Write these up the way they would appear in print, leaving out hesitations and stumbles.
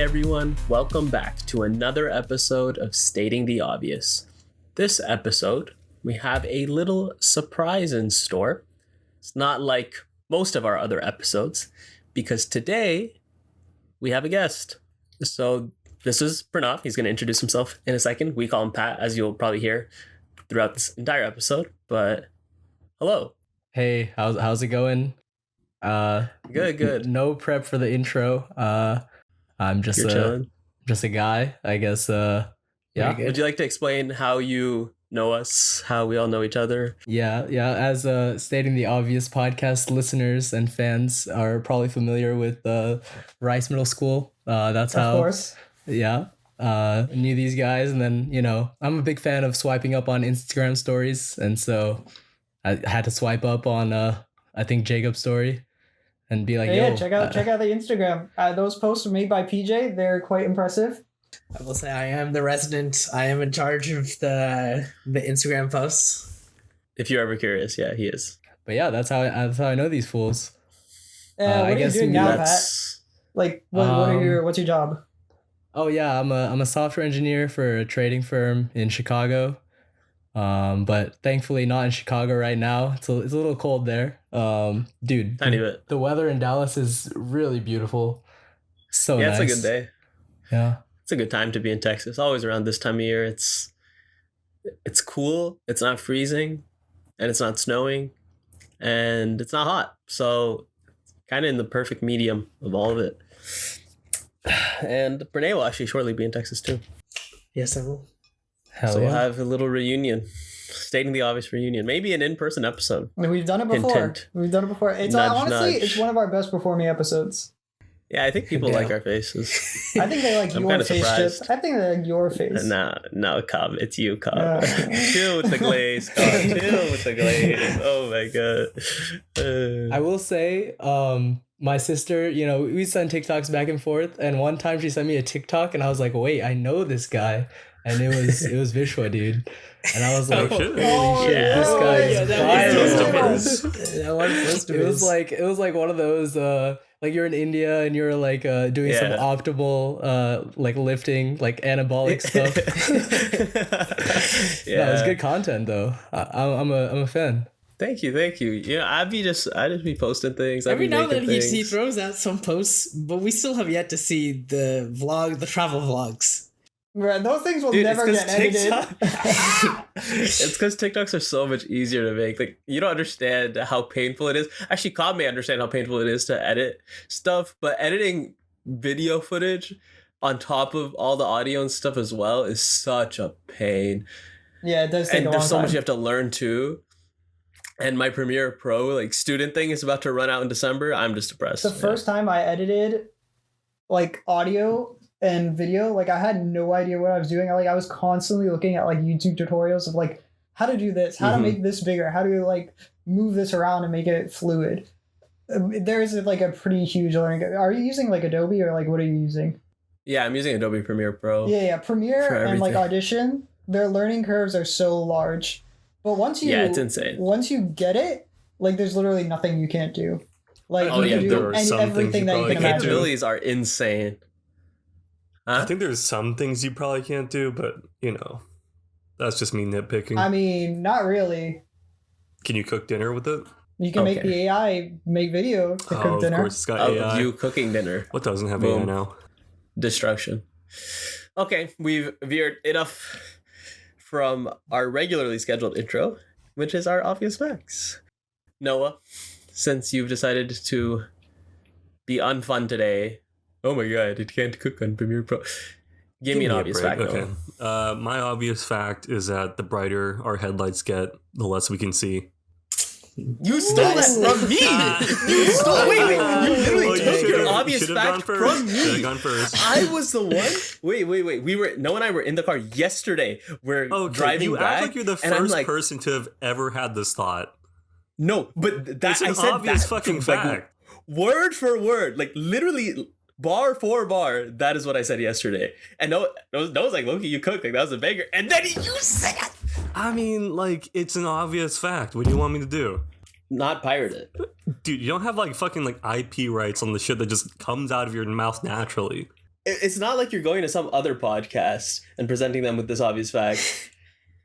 everyone, welcome back to another episode of Stating the Obvious. This episode, we have a little surprise in store. It's not like most of our other episodes, because today we have a guest. So this is Pranav. He's going to introduce himself in a second. We call him Pat, as you'll probably hear throughout this entire episode. But hello. Hey, how's it going? Good. No prep for the intro. I'm just a guy, I guess. Yeah. Would you like to explain how you know us, how we all know each other? Yeah. As Stating the Obvious podcast listeners and fans are probably familiar with Rice Middle School. That's how. Of course. Yeah. Knew these guys, and then I'm a big fan of swiping up on Instagram stories, and so I had to swipe up on I think Jacob's story. And be like, yeah, check out the Instagram. Those posts are made by PJ. They're quite impressive. I will say I am the resident. I am in charge of the Instagram posts. If you're ever curious, yeah, he is. But yeah, that's how I know these fools. What are you doing now, Pat? Like, what's your job? Oh yeah, I'm a software engineer for a trading firm in Chicago. But thankfully not in Chicago right now. It's a little cold there. Dude, tiny bit. The weather in Dallas is really beautiful. So yeah, nice. It's a good day. Yeah, it's a good time to be in Texas. Always around this time of year. It's cool. It's not freezing, and it's not snowing, and it's not hot. So kind of in the perfect medium of all of it. And Pranav will actually shortly be in Texas too. Yes, I will. Hell so yeah. We'll have a little reunion, Stating the Obvious reunion, maybe an in-person episode. I mean, we've done it before. It's honestly, it's one of our best performing episodes. Yeah, I think people like our faces. I think they like your face, Chip. I think they like your face. No, Cobb. It's you, Cobb. Chill with the glaze, Cobb. Chill with the glaze. Oh my god. I will say, my sister, we send TikToks back and forth, and one time she sent me a TikTok, and I was like, wait, I know this guy. And it was Vishwa, dude. And I was like, holy shit, this guy is viral. It was like one of those like you're in India and you're like doing some optimal like lifting, like anabolic stuff. Yeah, it was good content though. I'm a fan. Thank you. Yeah, I just be posting things. Every now and then he throws out some posts, but we still have yet to see the travel vlogs. Right, those things will never get edited. It's because TikToks are so much easier to make. Like, you don't understand how painful it is. Actually, Cobb may understand how painful it is to edit stuff, but editing video footage on top of all the audio and stuff as well is such a pain. Yeah, it does take a long time. And there's so much you have to learn too. And my Premiere Pro like student thing is about to run out in December. I'm just depressed. The first time I edited like audio and video, like I had no idea what I was doing. I was constantly looking at like YouTube tutorials of like how to do this, how to make this bigger, how to like move this around and make it fluid. There's like a pretty huge learning. Are you using like Adobe or like what are you using? Yeah, I'm using Adobe Premiere Pro. Yeah, Premiere and like Audition, their learning curves are so large. But it's insane. Once you get it, like there's literally nothing you can't do. Like you can do everything that you can imagine. The capabilities are insane. I think there's some things you probably can't do, but that's just me nitpicking. I mean, not really. Can you cook dinner with it? You can make the AI make video to cook dinner. Of course, it's got AI. You cooking dinner. What doesn't have AI now? Destruction. Okay, we've veered enough from our regularly scheduled intro, which is our obvious facts. Noah, since you've decided to be unfun today, oh my god, it can't cook on Premiere Pro. Give me an obvious fact. Okay. My obvious fact is that the brighter our headlights get, the less we can see. You stole that from me! You stole Wait, you literally took your obvious fact from me. Should have gone first. I was the one. Wait. Noah and I were in the car yesterday. We're driving back. You act like you're the first person to have ever had this thought. No, but that's an obvious fucking fact. Like, word for word, like literally bar for bar, that is what I said yesterday. And Noah's like, Loki, you cooked, like that was a banger. And then you said, I mean, like, it's an obvious fact. What do you want me to do? Not pirate it. Dude, you don't have like fucking like IP rights on the shit that just comes out of your mouth naturally. it's not like you're going to some other podcast and presenting them with this obvious fact.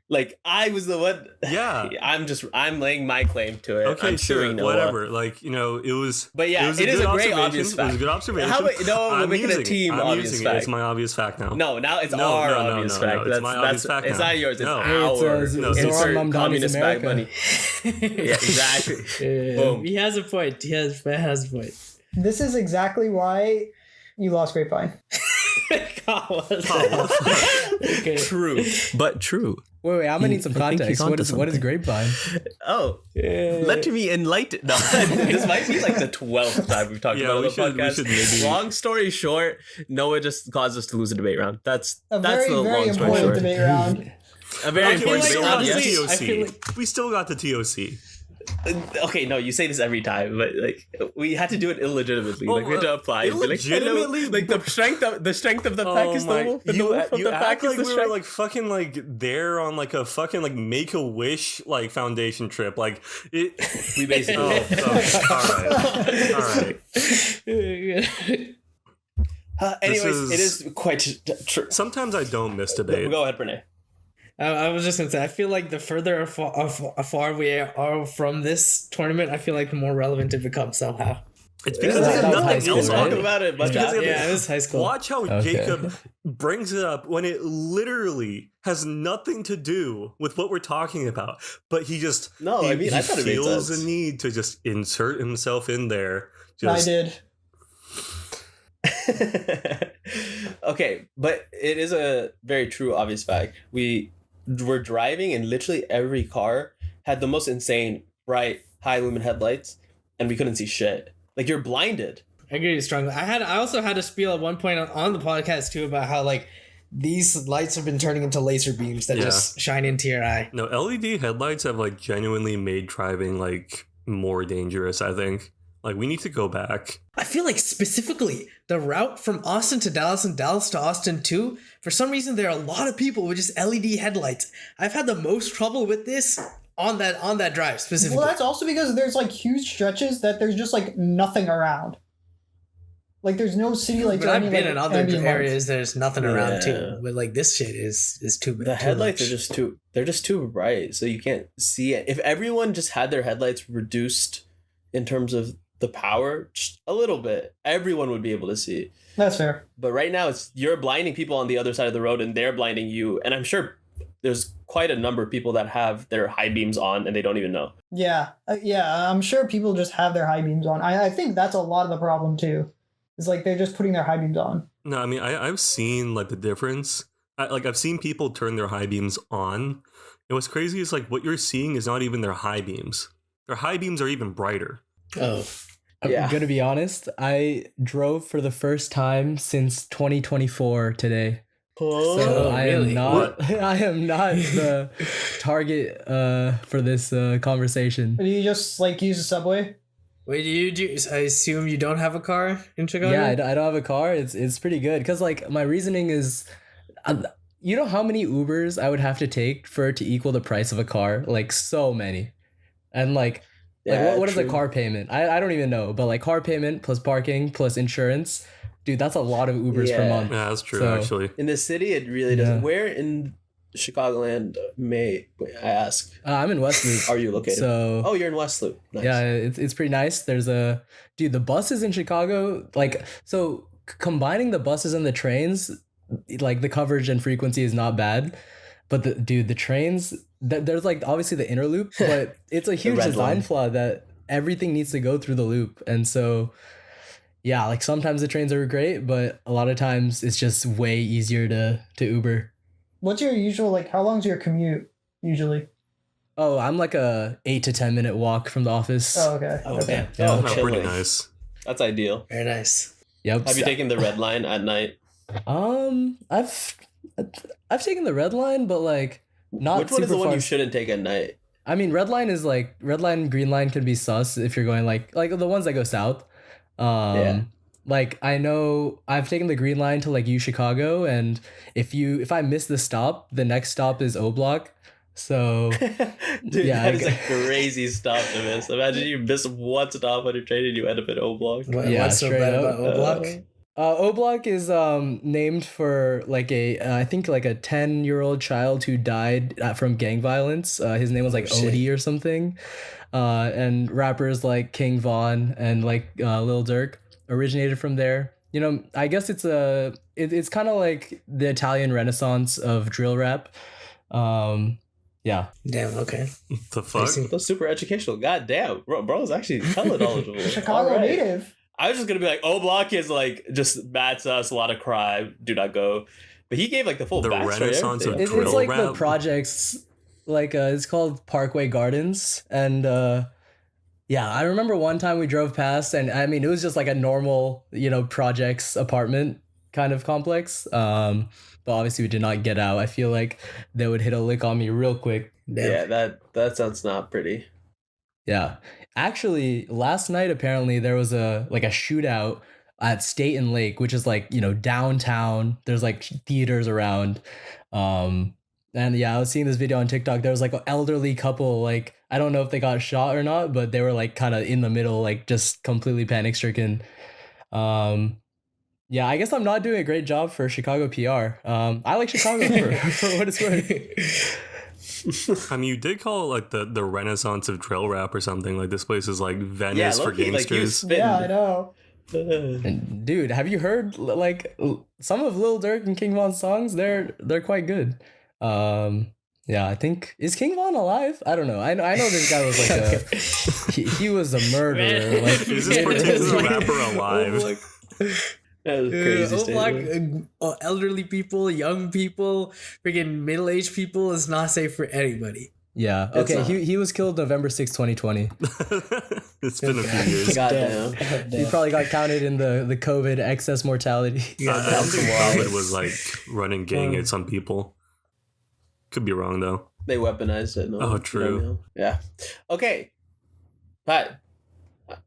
Like, I was the one. Yeah. I'm laying my claim to it. Okay, I'm sure, suing Noah. whatever. Like, you know, it was. But yeah, it is a great obvious fact. It was a good observation. How about Noah? We're making a team I'm obvious using fact. It's my obvious fact now. No, now it's our obvious fact. It's my obvious fact It's now. not yours. It's No. ours. It's No, Insert Zoran Mamdani's communist bag America. money. Yeah, exactly. Boom. He has a point. He has a point. This is exactly why you lost Grapevine. Okay. True, but true. Wait, I'm gonna need some I think he's context. onto What is something. grapevine? Oh, let me enlighten. No, this might be like the 12th time we've talked about it on the podcast. We should maybe. Long story short, Noah just caused us to lose a debate round. That's A the very, very long story important short. debate round. A very Okay, we important still debate got round. the honestly, Yes. I feel TOC. We still got the TOC. Okay, no, you say this every time, but like we had to do it illegitimately. Well, like we had to apply. and be like, hello, illegitimately? like the strength of the pack is the wolf. And the wolf of you the pack act is like the we were strength. like fucking like there on like a fucking like Make-A-Wish like foundation trip. Like it. We basically. All right. Anyways, is- it is quite true. Sometimes I don't miss debate. Go ahead, Pranav. I was just gonna say, I feel like the further afar we are from this tournament, I feel like the more relevant it becomes somehow. It's because That there's was high nothing school, else We'll on talk it. about it much Because after. Yeah, it was high school. Watch how Okay. Jacob brings it up when it literally has nothing to do with what we're talking about. But he just No, I mean, I thought it made feels sense. the need to just insert himself in there. I Just did. Okay, but it is a very true, obvious fact. We were driving, and literally every car had the most insane, bright, high lumen headlights, and we couldn't see shit. Like, you're blinded. I agree strongly. I also had a spiel at one point on the podcast too about how like these lights have been turning into laser beams that Yeah. just shine into your eye. no, LED headlights have like genuinely made driving like more dangerous, I think. Like we need to go back. I feel like specifically the route from Austin to Dallas and Dallas to Austin too, for some reason there are a lot of people with just LED headlights. I've had the most trouble with this on that drive specifically. Well, that's also because there's like huge stretches that there's just like nothing around. Like there's no city lights. But or I've any, been like, in other ambient lights. areas there's nothing around Yeah. too. But like this shit is too big. The headlights are just too bright, so you can't see it. If everyone just had their headlights reduced in terms of the power just a little bit, everyone would be able to see. That's fair. But right now, you're blinding people on the other side of the road, and they're blinding you. And I'm sure there's quite a number of people that have their high beams on, and they don't even know. Yeah, yeah. I'm sure people just have their high beams on. I think that's a lot of the problem too. It's like they're just putting their high beams on. No, I mean I've seen like the difference. I've seen people turn their high beams on. And what's crazy is like what you're seeing is not even their high beams. Their high beams are even brighter. Oh. Yeah. I'm gonna be honest. I drove for the first time since 2024 today. So I really? am not. I am not the target for this conversation. Do you just like use the subway? Wait, I assume you don't have a car in Chicago? Yeah, I don't have a car. It's pretty good because like my reasoning is, you know how many Ubers I would have to take for it to equal the price of a car? Like so many, and like what is a true. car payment? I don't even know, but like car payment plus parking plus insurance, dude, that's a lot of Ubers per Yeah. month. Yeah, that's true So- actually. In the city, it really doesn't. Yeah. Where in Chicagoland I ask, I'm in West Loop. are you located? So Oh, you're in West Loop. Nice. yeah, it's pretty nice. There's the buses in Chicago, like, so combining the buses and the trains, like the coverage and frequency is not bad, but the trains, there's like obviously the inner loop, but it's a huge red design line. flaw that everything needs to go through the loop. And so yeah, like sometimes the trains are great, but a lot of times it's just way easier to Uber. What's your usual like? How long's your commute usually? Oh, I'm like a 8 to 10 minute walk from the office. Oh, okay. Oh, okay. damn. Yeah. Oh, No, pretty chilling. nice. That's ideal. Very nice. Yep. Have you taken the red line at night? I've taken the red line, but like not Which one is super the one far. you shouldn't take at night? I mean, red line is like red line, green line can be sus if you're going like the ones that go south. Yeah. Like I know I've taken the green line to like U Chicago, and if I miss the stop, the next stop is O Block. So Dude, Yeah, that I is a crazy stop to miss. Imagine you miss one stop on your train and you end up at O Block. What, Yeah, what's so straight bad up. about O Block? O-Block is named for like a I think like a 10-year-old child who died from gang violence. His name was like shit. Odie or something. And rappers like King Von and like Lil Durk originated from there. You know, I guess it's kind of like the Italian Renaissance of drill rap. Yeah. Damn. Okay. The fuck? That's super educational. God damn, bro is actually hella knowledgeable. Chicago All right. native. I was just gonna be like, O Block is like just mad sus, a lot of crime, do not go. But he gave like the full The backstory. Renaissance of Everything. drill It's like the rap? projects, like it's called Parkway Gardens, and yeah, I remember one time we drove past, and I mean it was just like a normal, you know, projects apartment kind of complex. But obviously we did not get out. I feel like they would hit a lick on me real quick. Damn. Yeah, that sounds not pretty. Yeah, actually, last night apparently there was a shootout at State and Lake, which is like, you know, downtown. There's like theaters around. And yeah, I was seeing this video on TikTok. There was like an elderly couple, like I don't know if they got shot or not, but they were like kind of in the middle, like just completely panic stricken. Yeah, I guess I'm not doing a great job for Chicago PR. I like Chicago for what it's worth. I mean, you did call it like the Renaissance of drill rap or something. Like this place is like Venice for low-key, like, you gangsters. spit- Yeah, I know. And dude, have you heard like some of Lil Durk and King Von's songs? They're quite good. Yeah, I think is King Von alive? I don't know. I know this guy was like he was a murderer. Like Is this particular rapper alive? That was crazy. statement. Elderly people, young people, freaking middle-aged people is not safe for anybody. Yeah. It's Okay. not. He was killed November 6, 2020 It's been a few years. Goddamn. He probably got counted in the COVID excess mortality. I don't think COVID was like running gang at some people. Could be wrong though. They weaponized it. No, Oh, you true. don't know. Yeah. Okay. Pat,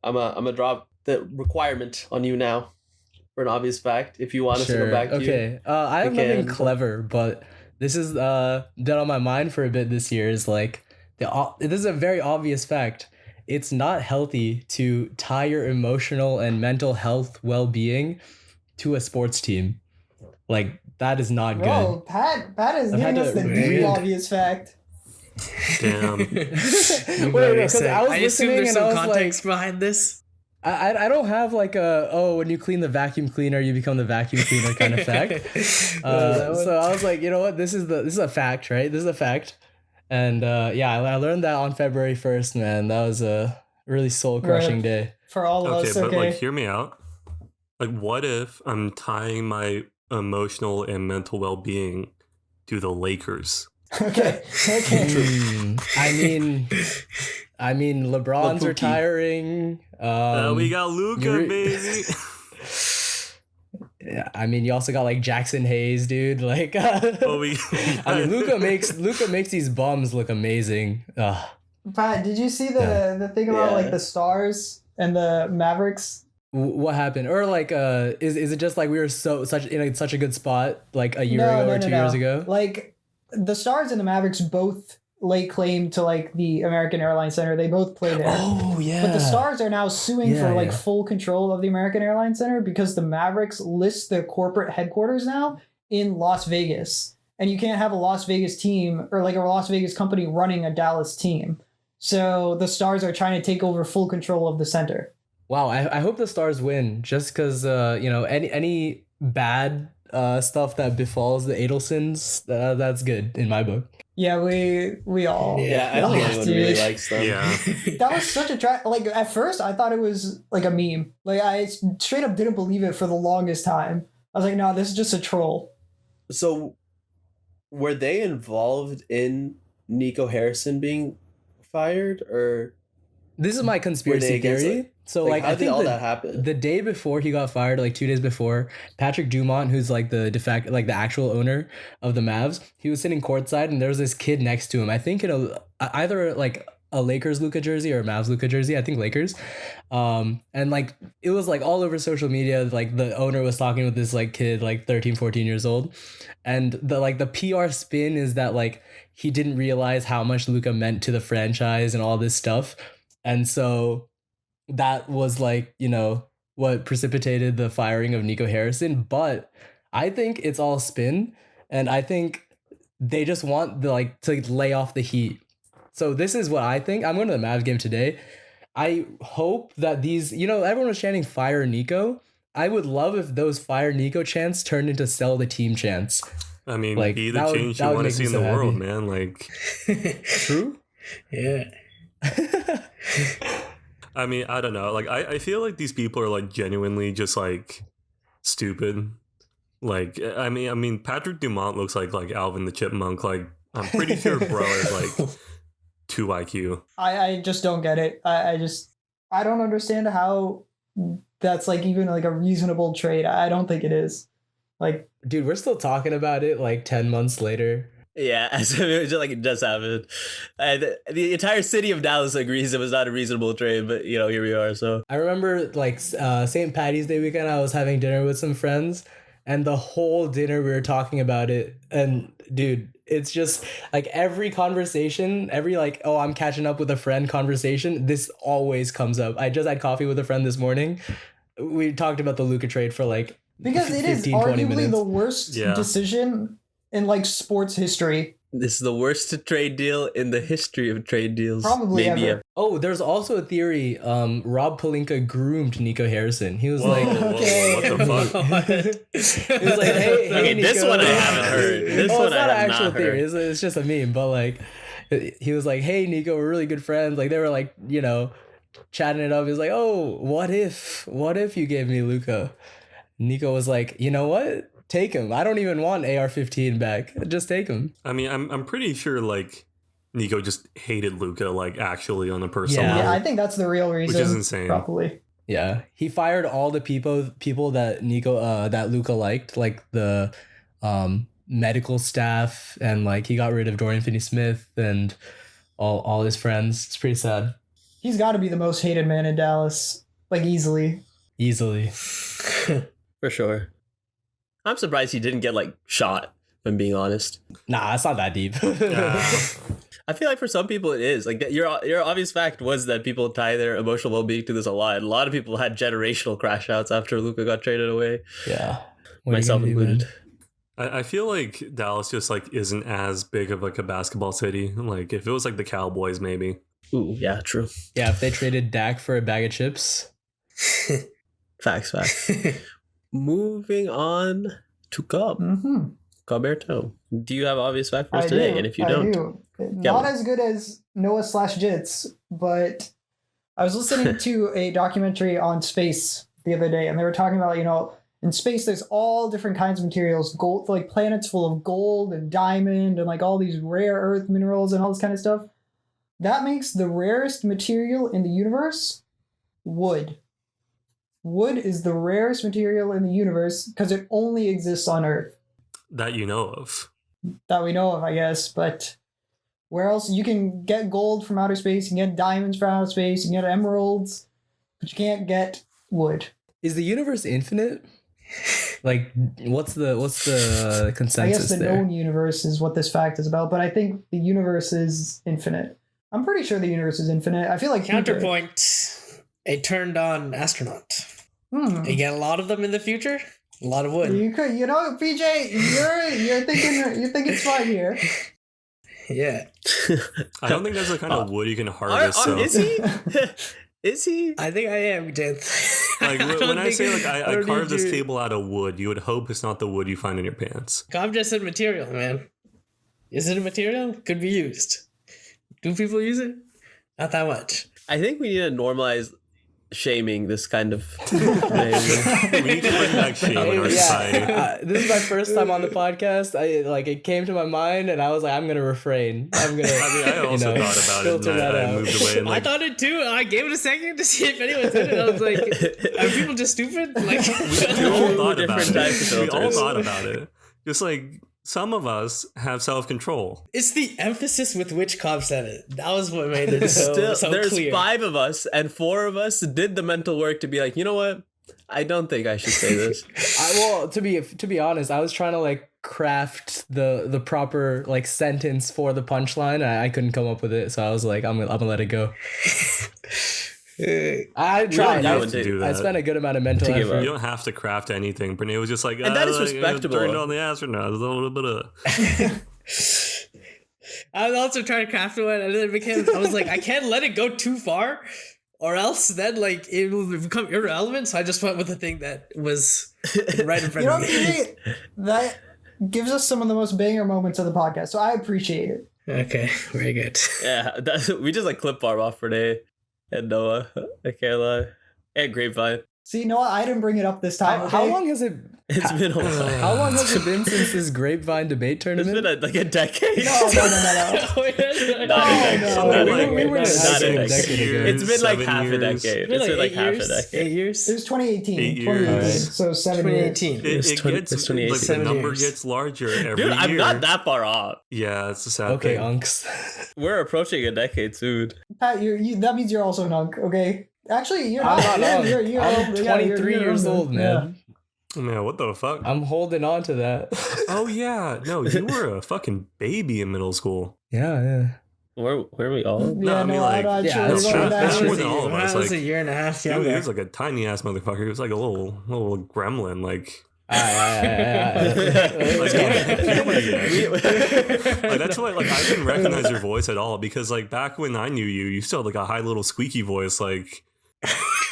I'm a drop the requirement on you now for an obvious fact. If you want us to go back to you. Okay. I have You nothing can. clever, but this is been on my mind for a bit this year. Is like this is a very obvious fact. It's not healthy to tie your emotional and mental health well-being to a sports team. Like that is not Bro, Pat is I've had giving us to the read. deep obvious fact. Damn. good. You Wait, gotta because say. I was I assume listening there's and some I was like, context behind this. I don't have like when you clean the vacuum cleaner you become the vacuum cleaner kind of fact. So I was like, you know what, this is a fact, right? This is a fact, and yeah, I learned that on February 1st, man. That was a really soul crushing Right. day. For all of Okay, us, but okay. like, hear me out. Like, what if I'm tying my emotional and mental well-being to the Lakers? Okay. Okay. I mean, LeBron's Lapuki. retiring. We got Luca, you're- baby. Yeah, I mean, you also got like Jackson Hayes, dude. Like, Oh, we. I mean, Luca makes these bums look amazing. Ugh. Pat, did you see the Yeah. the thing about Yeah. like the Stars and the Mavericks? What happened? Or like, is it just like we were such in such a good spot like a year ago or 2 years ago? Like the Stars and the Mavericks both lay claim to like the American Airlines Center. They both play there. Oh yeah. But the Stars are now suing Yeah, for like yeah. full control of the American Airlines Center because the Mavericks list their corporate headquarters now in Las Vegas. And you can't have a Las Vegas team or like a Las Vegas company running a Dallas team. So the Stars are trying to take over full control of the center. Wow, I hope the Stars win just because you know any bad stuff that befalls the Adelsons, that's good in my book. Yeah, we all. Yeah, I don't think anyone really Dude. likes them. Yeah. That was such a like at first I thought it was like a meme. Like I straight up didn't believe it for the longest time. I was like, no, this is just a troll. So, were they involved in Nico Harrison being fired, or This is my were conspiracy they against theory. it? So Like, like how I did think all the, that happen? the day before he got fired, like 2 days before, Patrick Dumont, who's like the like the actual owner of the Mavs, he was sitting courtside and there was this kid next to him. I think in either like a Lakers Luka jersey or a Mavs Luka jersey. I think Lakers. And like it was like all over social media. Like the owner was talking with this like kid, like 13, 14 years old. And the PR spin is that like he didn't realize how much Luka meant to the franchise and all this stuff. And so that was like, you know, what precipitated the firing of Nico Harrison, but I think it's all spin, and I think they just want to lay off the heat. So this is what I think. I'm going to the Mavs game today. I hope that these, everyone was chanting fire Nico. I would love if those fire Nico chants turned into sell the team chants. I mean, Like, be the that would- change that you would want to make see me in so the world, happy. man. Like, True? Yeah. I mean, I don't know. Like, I feel like these people are like genuinely just like stupid. Like, I mean, Patrick Dumont looks like Alvin the Chipmunk. Like, I'm pretty sure bro is like 2 IQ. I just don't get it. I don't understand how that's like even like a reasonable trade. I don't think it is. Like, Dude, we're still talking about it like 10 months later. Yeah, as if it was just like it just happened. And the entire city of Dallas agrees it was not a reasonable trade, but here we are. So I remember like St. Patty's Day weekend, I was having dinner with some friends, and the whole dinner we were talking about it. And dude, it's just like every conversation, every like, oh, I'm catching up with a friend conversation, this always comes up. I just had coffee with a friend this morning. We talked about the Luka trade for like because it is 15, 20 arguably minutes. the worst Yeah. decision in like sports history. this is the worst trade deal in the history of trade deals. Probably ever. Oh, there's also a theory. Rob Pelinka groomed Nico Harrison. He was Whoa, like, Okay. what the fuck? he was like, hey, Okay, Nico. this one I haven't heard. This one it's I not an have actual not theory. heard. It's just a meme. But like, he was like, hey, Nico, we're really good friends. Like they were like, chatting it up. He was like, oh, what if you gave me Luka? Nico was like, you know what? Take him. I don't even want AR-15 back. Just take him. I mean, I'm pretty sure like Nico just hated Luca, like actually on a personal Yeah. Yeah, level. I think that's the real reason. Which is insane. Probably. Yeah, he fired all the people that that Luca liked, like the medical staff, and like he got rid of Dorian Finney-Smith and all his friends. It's pretty sad. He's got to be the most hated man in Dallas, like easily. Easily. For sure. I'm surprised he didn't get like shot, if I'm being honest. Nah, it's not that deep. I feel like for some people it is. Like your obvious fact was that people tie their emotional well-being to this a lot. A lot of people had generational crash outs after Luka got traded away, Yeah. What are you myself gonna do, man? included. I feel like Dallas just like isn't as big of like a basketball city. Like if it was like the Cowboys, maybe. Ooh, yeah, true. Yeah, if they traded Dak for a bag of chips. Facts. Moving on to Cobb. Mm-hmm. Coberto. Do you have obvious fact for us today? And if you don't, Not one. as good as Noah/Jits, but I was listening to a documentary on space the other day, and they were talking about, in space there's all different kinds of materials, gold, like planets full of gold and diamond and like all these rare earth minerals and all this kind of stuff. That makes the rarest material in the universe wood. Wood is the rarest material in the universe because it only exists on Earth. That you know of. That we know of, I guess, but where else? You can get gold from outer space, you can get diamonds from outer space, you can get emeralds, but you can't get wood. Is the universe infinite? Like, what's the I consensus guess the there? known universe is what this fact is about, but I think the universe is infinite. I'm pretty sure the universe is infinite. I feel like Counterpoint: a turned on astronaut. You get a lot of them in the future. A lot of wood. You could, PJ, you're thinking smart here. Yeah. I don't think that's the kind of wood you can harvest. So is he? Is he? I think I am, Jith. like when I say like I don't carved need this you. table out of wood, you would hope it's not the wood you find in your pants. Cobb just said material, man. Is it a material? Could be used. Do people use it? Not that much. I think we need to normalize shaming this kind of We need to bring back shame in our society. This is my first time on the podcast. It came to my mind, and I was like, I'm gonna refrain. I I mean, I also thought about it, filter and that I out. moved away. And I like, thought it too. I gave it a second to see if anyone said it. I was like, are people just stupid? Like, we all Two thought about different types of it. We all filters. thought about it. Just like some of us have self-control. it's the emphasis with which Cobb said it. That was what made it Still, so there's clear. 5 of us, and 4 of us did the mental work to be like, you know what? I don't think I should say this. To be honest, I was trying to like craft the proper like sentence for the punchline. I couldn't come up with it, so I was like, I'm gonna let it go. I tried. know I, when to do I that. spent a good amount of mental To give effort. You don't have to craft anything. Brene was just like, And that is like, respectable. Turned on the astronauts. A little bit of. I was also trying to craft one, and then it became. I was like, I can't let it go too far, or else then like it will become irrelevant. So I just went with the thing that was right in front You know, of me. that gives us some of the most banger moments of the podcast, so I appreciate it. Okay, very good. Yeah, we just like clip bar off Renee and Noah. I can't lie. And Grapevine. See, Noah, I didn't bring it up this time. How okay? long has it? It's been a while. How long has it been since this grapevine debate It's tournament? been like a decade. No. Not a decade. Not a like, we were decade. Not a asking a decade. decade ago. It's been like 7 half a years. decade. It's been like half a decade. 8 years. It was 2018. 8 years. 2018, Alright. so 7 years. 2018. It's It 20 gets it's 2018. like the 7 number years. gets larger every Dude, year. I'm not that far off. Yeah, it's a sad Okay, thing. unks. We're approaching a decade soon. Pat, you that means you're also an unk, okay? Actually, you're I'm not. not You're, unk. you're, I'm yeah, 23 you're years older. old, man. Man, what the fuck? I'm holding on to that. Oh yeah, no, you were a fucking baby in middle school. Yeah. Where are we all? Yeah, I mean, no, like, I'm not yeah, sure. that's we're true. going back That's to- more than all of When us. I was Like, a year and a half he younger. was like a tiny ass motherfucker. He was like a little gremlin. Like, Let's go. like that's why like I didn't recognize your voice at all because like back when I knew you, you still had like a high little squeaky voice. Like,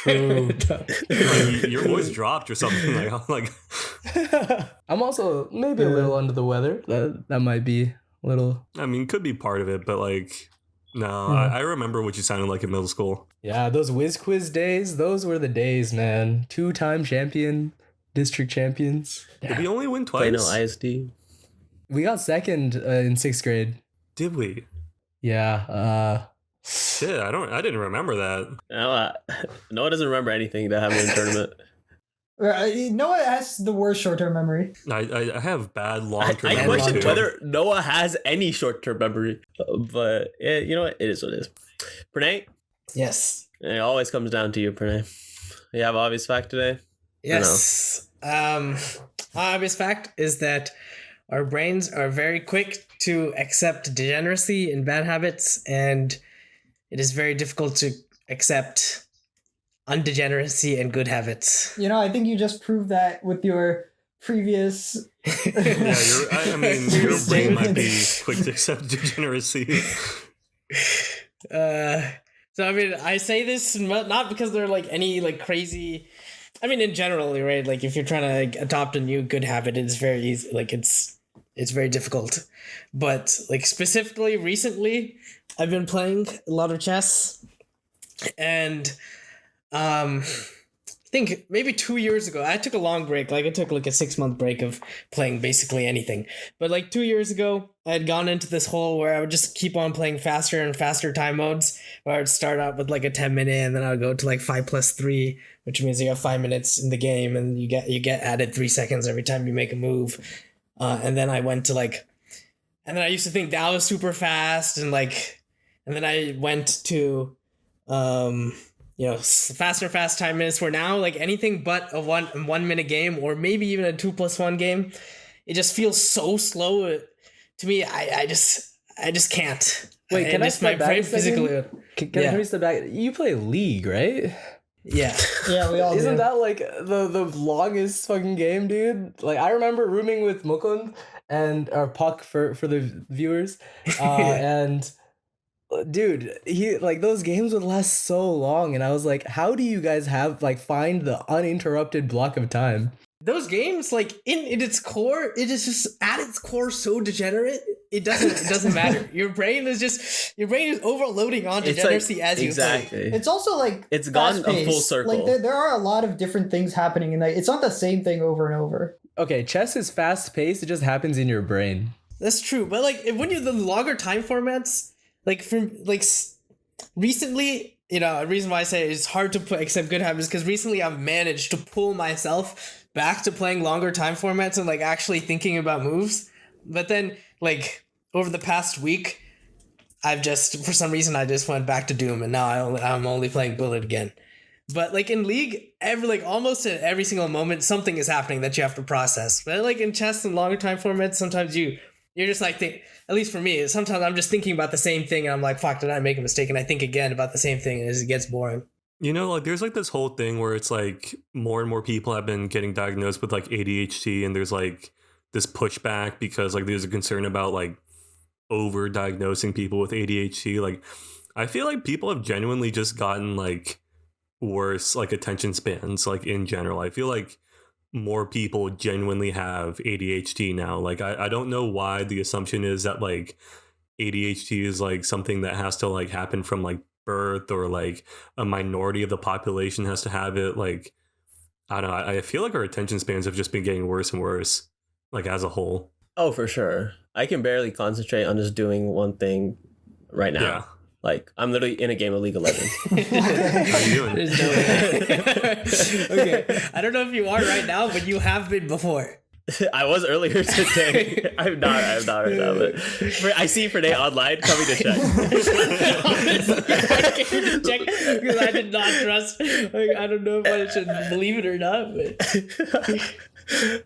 True. like, your voice dropped or something. Like, I'm like, I'm also maybe a little under the weather. That might be a little. I mean, could be part of it, but like, no, I remember what you sounded like in middle school. Yeah, those whiz quiz days, those were the days, man. 2-time champion, district champions. Did we only win Plano twice? ISD. We got second in 6th grade. Did we? Yeah. Shit, I didn't remember that. Noah doesn't remember anything that happened in the tournament. Noah has the worst short-term memory. I have bad long-term I memory question too. whether Noah has any short-term memory, but you know what? It is what it is. Pranay, Yes. it always comes down to you, Pranay. You have obvious fact today. Yes. Obvious fact is that our brains are very quick to accept degeneracy and bad habits, and it is very difficult to accept undegeneracy and good habits. You know, I think you just proved that with your previous. Yeah, I mean, your brain might be quick to accept degeneracy. So I mean, I say this not because they're like any like crazy. I mean, in general, right? Like if you're trying to like, adopt a new good habit, it's very easy. Like it's very difficult. But like specifically recently, I've been playing a lot of chess, and I think maybe 2 years ago, I took a long break. Like I took like a 6-month break of playing basically anything. But like 2 years ago, I had gone into this hole where I would just keep on playing faster and faster time modes. Where I would start out with like a 10-minute, and then I would go to like 5+3, which means you have 5 minutes in the game, and you get added 3 seconds every time you make a move. And then I went to like, and then I used to think that was super fast, and then I went to faster fast time minutes, where now like anything but a 1 minute game, or maybe even a 2+1 game, it just feels so slow to me. I just can't. Wait, can I step back a second? Can Yeah. I step back? You play League, right? Yeah. Yeah, we all Isn't do. that like the longest fucking game, dude? Like I remember rooming with Mukund and or Puck for the viewers, and dude, he like those games would last so long, and I was like, how do you guys find the uninterrupted block of time? Those games, like in its core, it is just at its core so degenerate. It doesn't matter. Your brain is overloading on It's degeneracy as you play. exactly. It's also like It's gone a fast-paced. full circle. Like there are a lot of different things happening, and it's not the same thing over and over. Okay, chess is fast paced. It just happens in your brain. That's true, but like when you the longer time formats, like from like recently, a reason why I say it's hard to accept good habits, because recently I've managed to pull myself back to playing longer time formats and like actually thinking about moves. But then like over the past week, I've just for some reason I just went back to Doom, and now I'm only playing Bullet again. But like in League, almost at every single moment something is happening that you have to process. But like in chess and longer time formats, sometimes you're just like at least for me, sometimes I'm just thinking about the same thing, and I'm like, fuck, did I make a mistake? And I think again about the same thing, and it gets boring. You know, like there's like this whole thing where it's like more and more people have been getting diagnosed with like ADHD, and there's like this pushback because like there's a concern about like over diagnosing people with ADHD. Like I feel like people have genuinely just gotten like worse like attention spans like in general. I feel like more people genuinely have ADHD now. Like I don't know why the assumption is that like ADHD is like something that has to like happen from like birth, or like a minority of the population has to have it. Like I don't know, I feel like our attention spans have just been getting worse and worse, like as a whole. Oh, for sure. I can barely concentrate on just doing one thing right now. Yeah. Like I'm literally in a game of League of Legends. How you doing? There's no way. Okay, I don't know if you are right now, but you have been before. I was earlier today. I'm not right now. But I see Fernay online coming to check. I came to check because I did not trust. Like, I don't know if I should believe it or not, but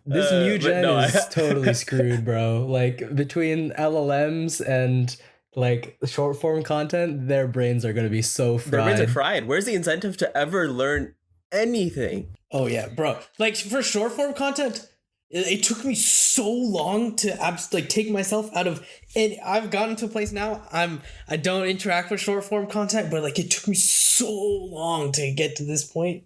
This new but gen no, is totally screwed, bro. Like between LLMs and like short form content, their brains are gonna be so Their brains fried. are fried. Where's the incentive to ever learn anything? oh yeah, bro. Like for short form content, it took me so long to like take myself out of. And I've gotten to a place now. I don't interact with short form content, but like it took me so long to get to this point.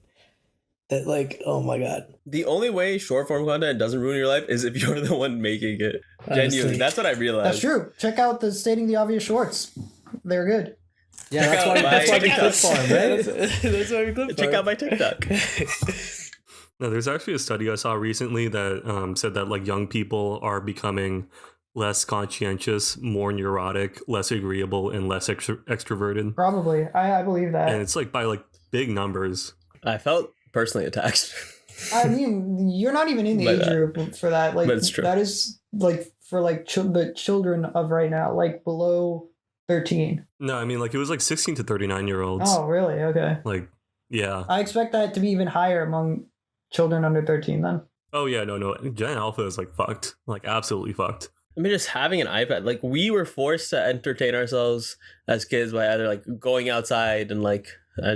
That like, oh my god. The only way short form content doesn't ruin your life is if you're the one making it. Honestly. Genuinely, that's what I realized. That's true. Check out the Stating the Obvious shorts. They're good. Yeah, Check that's out why my that's why we TikTok. clip farm, right? That's why we clip Check out my TikTok. No, there's actually a study I saw recently that said that like young people are becoming less conscientious, more neurotic, less agreeable, and less extroverted. Probably. I believe that. And it's like by like big numbers. I felt personally attacked. I mean, you're not even in the By age that. group for that. Like, But it's true. that is like for like the children of right now, like below 13. No, I mean like it was like 16 to 39-year-olds. Oh, really? Okay. Like, yeah. I expect that to be even higher among children under 13 then. Oh yeah, no. Gen Alpha is like fucked. Like absolutely fucked. I mean, just having an iPad, like we were forced to entertain ourselves as kids by either like going outside and like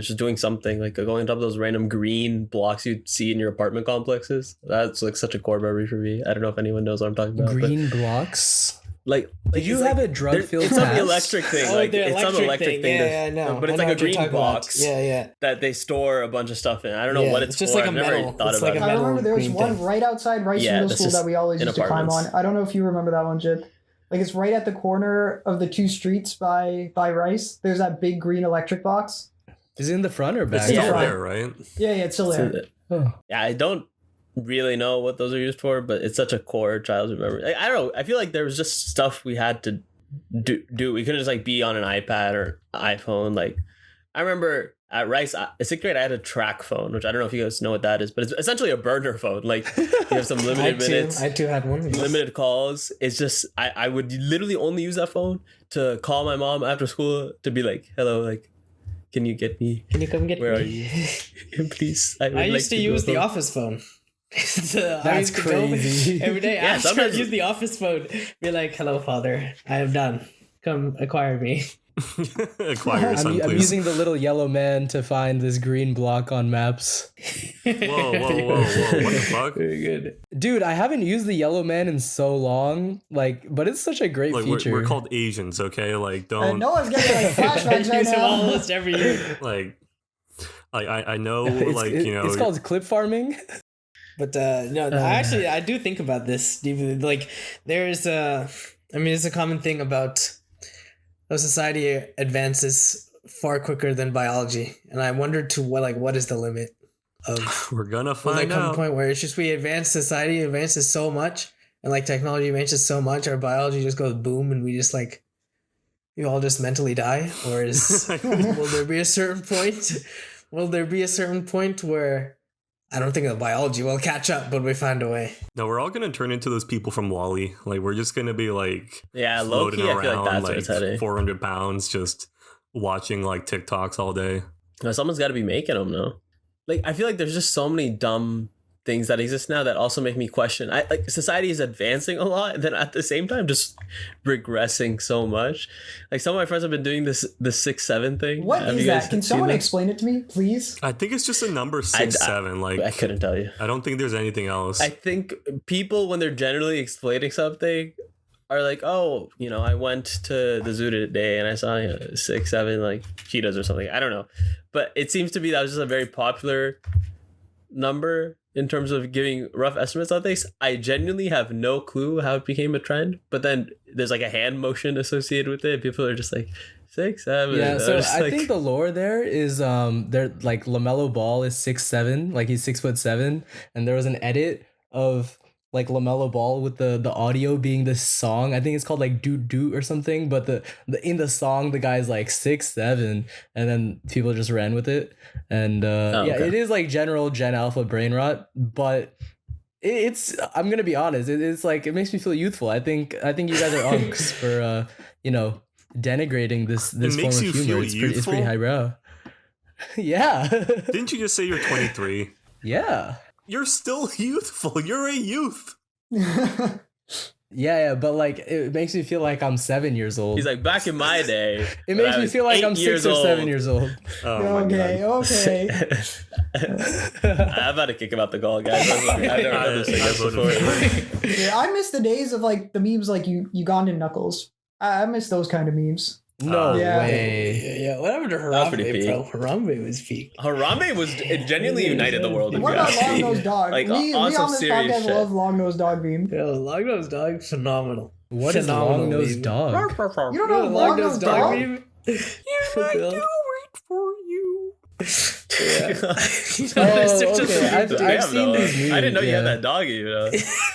just doing something, like going on top of those random green blocks you'd see in your apartment complexes. That's like such a core memory for me. I don't know if anyone knows what I'm talking about. Green blocks. Like Did you it's have like, a drug-filled It's some past? electric thing. Oh, like the it's some electric thing. Yeah, I know. But it's I like know a what you're green talking about. box Yeah. that they store a bunch of stuff in. I don't know Yeah, what it's just for. like a I've never metal. thought It's about like it. a I metal remember there was green one thing. right outside Rice Yeah, Middle this School is that we always in used to climb on. apartments. I don't know if you remember that one, Jib. Like, it's right at the corner of the two streets by Rice. There's that big green electric box. Is it in the front or It's back? still Yeah. there, right? Yeah, it's still there. Oh. Yeah, I don't really know what those are used for, but it's such a core childhood memory. Like, I don't know. I feel like there was just stuff we had to do. We couldn't just like be on an iPad or iPhone. Like, I remember at Rice, in sixth grade, I had a track phone, which I don't know if you guys know what that is, but it's essentially a burner phone. Like, you have some limited minutes, I too had one. limited calls. It's just I would literally only use that phone to call my mom after school to be like, hello, like, can you get me? Can you come get Where me? are you? Please. Would I like used to use go the home. office phone. I That's used to go crazy. every day. Yeah, After I sometimes- use the office phone. Be like, hello, father. I am done. Come acquire me. Acquire your son, I'm please. using the little yellow man to find this green block on maps. Whoa. What the fuck? Very good. Dude, I haven't used the yellow man in so long. Like, but it's such a great Like feature. we're called Asians, okay? Like And don't no one's getting like flashbacks right Use them now. almost every year. like I know It's, like it- you know it's called clip farming. But no, I do think about this. Like, there's it's a common thing about how society advances far quicker than biology, and I wondered to what is the limit of. we're gonna Will there find come a out. point where it's just society advances so much, and like technology advances so much, our biology just goes boom, and we just like we all just mentally die, or will there be a certain point? Will there be a certain point where I don't think the biology will catch up, but we find a way. No, we're all gonna turn into those people from Wall-E. Like we're just gonna be like Yeah, low floating key, I feel around like that's where it's heading. 400 pounds, just watching like TikToks all day. No, someone's got to be making them, no? Like, I feel like there's just so many dumb things that exist now that also make me question. Like society is advancing a lot, and then at the same time just regressing so much. Like some of my friends have been doing the 6-7 thing. What Have is you guys that? Can seen someone that? explain it to me, please? I think it's just a number 6-7. Like I couldn't tell you. I don't think there's anything else. I think people, when they're generally explaining something, are like, oh, I went to the zoo today and I saw 6-7 like cheetahs or something. I don't know, but it seems to be that was just a very popular number in terms of giving rough estimates on things. I genuinely have no clue how it became a trend, but then there's like a hand motion associated with it. People are just like 6-7. Yeah, so I think the lore there is they're like LaMelo Ball is 6'7", like he's 6'7", and there was an edit of like LaMelo Ball with the audio being this song. I think it's called like Doot Doot or something, but the in the song the guy's like 6'7", and then people just ran with it. And okay. It is like general Gen Alpha brain rot, but it's I'm gonna be honest, it's like it makes me feel youthful. I think you guys are unks for denigrating this It form makes of you humor. feel It's pretty youthful? highbrow. Yeah. Didn't you just say you're 23? Yeah. You're still youthful. You're a youth. Yeah, but like it makes me feel like I'm 7 years old. He's like, back in my day. It when makes I me was feel like 8 I'm 6 or 7 years old. Oh my Okay, God. okay. I'm about to kick him out the goal, guys. I've never heard this I voted before. Yeah, I miss the days of like the memes like Ugandan Knuckles. I miss those kind of memes. No Yeah. way. Yeah, whatever to That was pretty Harambe, peak. bro. Harambe was peak. Harambe it genuinely united the world. If What you about ask Long me. Nose Dog? Like, we on on some this serious podcast shit. love Long Nose Dog meme. Yo, Long Nose Dog, phenomenal. What is Phenomenal long nosed meme. dog? You don't know Long Nose Dog? meme? wait for you. Yeah. Oh, okay. I've Damn, seen though. these memes. I didn't know you had yeah. that doggy. I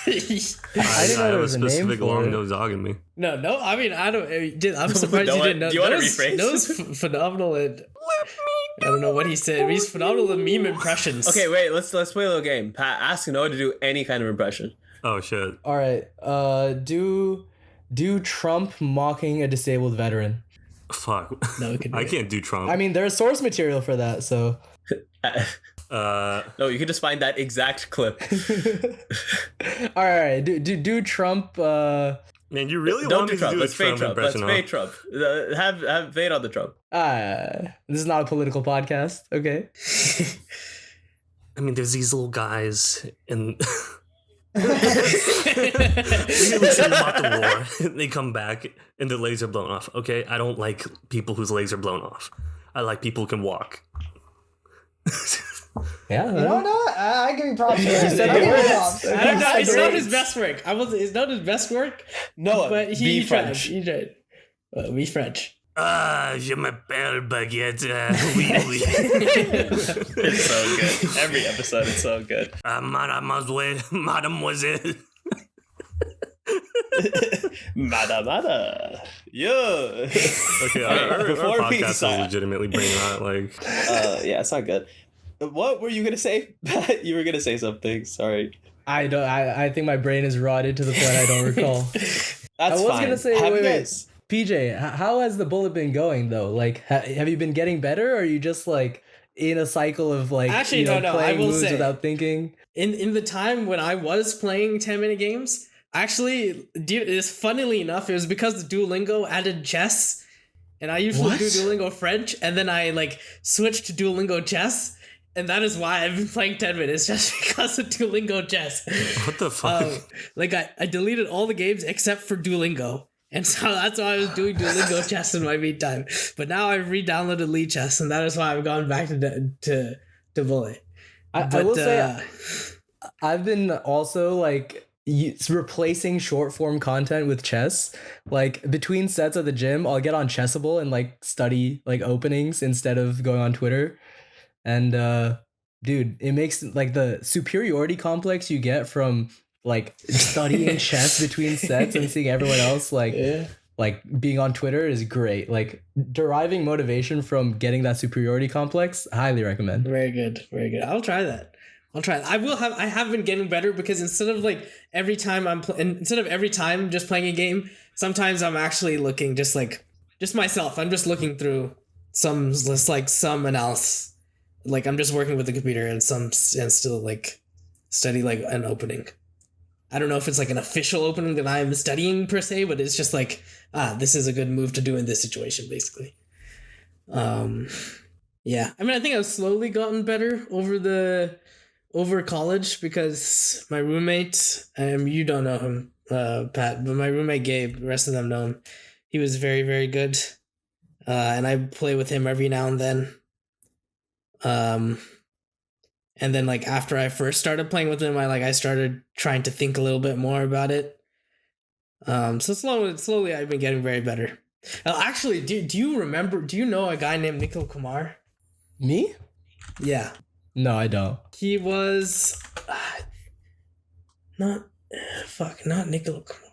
didn't know I there have a was a name specific for long it. nosed dog in me. No, I mean, I don't. I'm surprised No, you didn't know. do you wanna Noah's- rephrase? Noah's phenomenal at. I don't know what he said. He's phenomenal at meme impressions. Okay, wait. Let's play a little game. Pat, ask Noah to do any kind of impression. Oh shit. All right. Do Trump mocking a disabled veteran? Fuck. No, we can do I it. can't do Trump. I mean, there's source material for that, so. No, you can just find that exact clip. All right. Do Trump. Man, you really Don't want do me to Trump. do a Let's fade Trump Trump. Let's impression? fade Trump. Have fade on the Trump. This is not a political podcast. Okay. I mean, there's these little guys and they listen about the war. They come back and their legs are blown off. Okay, I don't like people whose legs are blown off. I like people who can walk. Yeah. You don't know? I give you props. said I the give you words. props. I don't know. Yes, It's I not do. his best work. It's not his best work. Noah, But be he tried. French. He tried. Be French. Je m'appelle baguette. Oui, oui. It's so good. Every episode, it's so good. Mademoiselle. Mada. Yeah. Okay, our Before we podcast is start. legitimately bringing out like. Yeah, it's not good. What were you gonna say, Pat? You were gonna say something. Sorry. I don't. I think my brain is rotted to the point I don't recall. That's I was fine. gonna say. Have Wait. you guys- PJ, how has the bullet been going though? Like, have you been getting better, or are you just like in a cycle of like Actually, no, I playing will moves say- without thinking? In the time when I was playing 10-minute games, actually, it's funnily enough, it was because the Duolingo added chess, and I usually What? do Duolingo French, and then I like switched to Duolingo chess, and that is why I've been playing 10 minutes, just because of Duolingo chess. What the fuck? Like I deleted all the games except for Duolingo. And so that's why I was doing Duolingo chess in my meet time. But now I've re-downloaded Lead Chess, and that is why I've gone back to Bullet. I will say I've been also like replacing short form content with chess. Like between sets at the gym, I'll get on Chessable and like study like openings instead of going on Twitter. And dude, it makes like the superiority complex you get from like studying chess between sets and seeing everyone else like being on Twitter is great. Like deriving motivation from getting that superiority complex, highly recommend. Very good, very good. I'll try that. I have been getting better because instead of like every time instead of every time just playing a game, sometimes I'm actually looking just myself. I'm just looking through some analysis. Like I'm just working with the computer and still study like an opening. I don't know if it's like an official opening that I'm studying per se, but it's just like, this is a good move to do in this situation, basically. Yeah. I mean, I think I've slowly gotten better over college because my roommate, you don't know him, Pat, but my roommate Gabe, the rest of them know him. He was very, very good. And I play with him every now and then. And then like after I first started playing with him, I started trying to think a little bit more about it. So slowly I've been getting very better. Actually, do you know a guy named Nikhil Kumar? Me? Yeah. No, I don't. He was not Nikhil Kumar.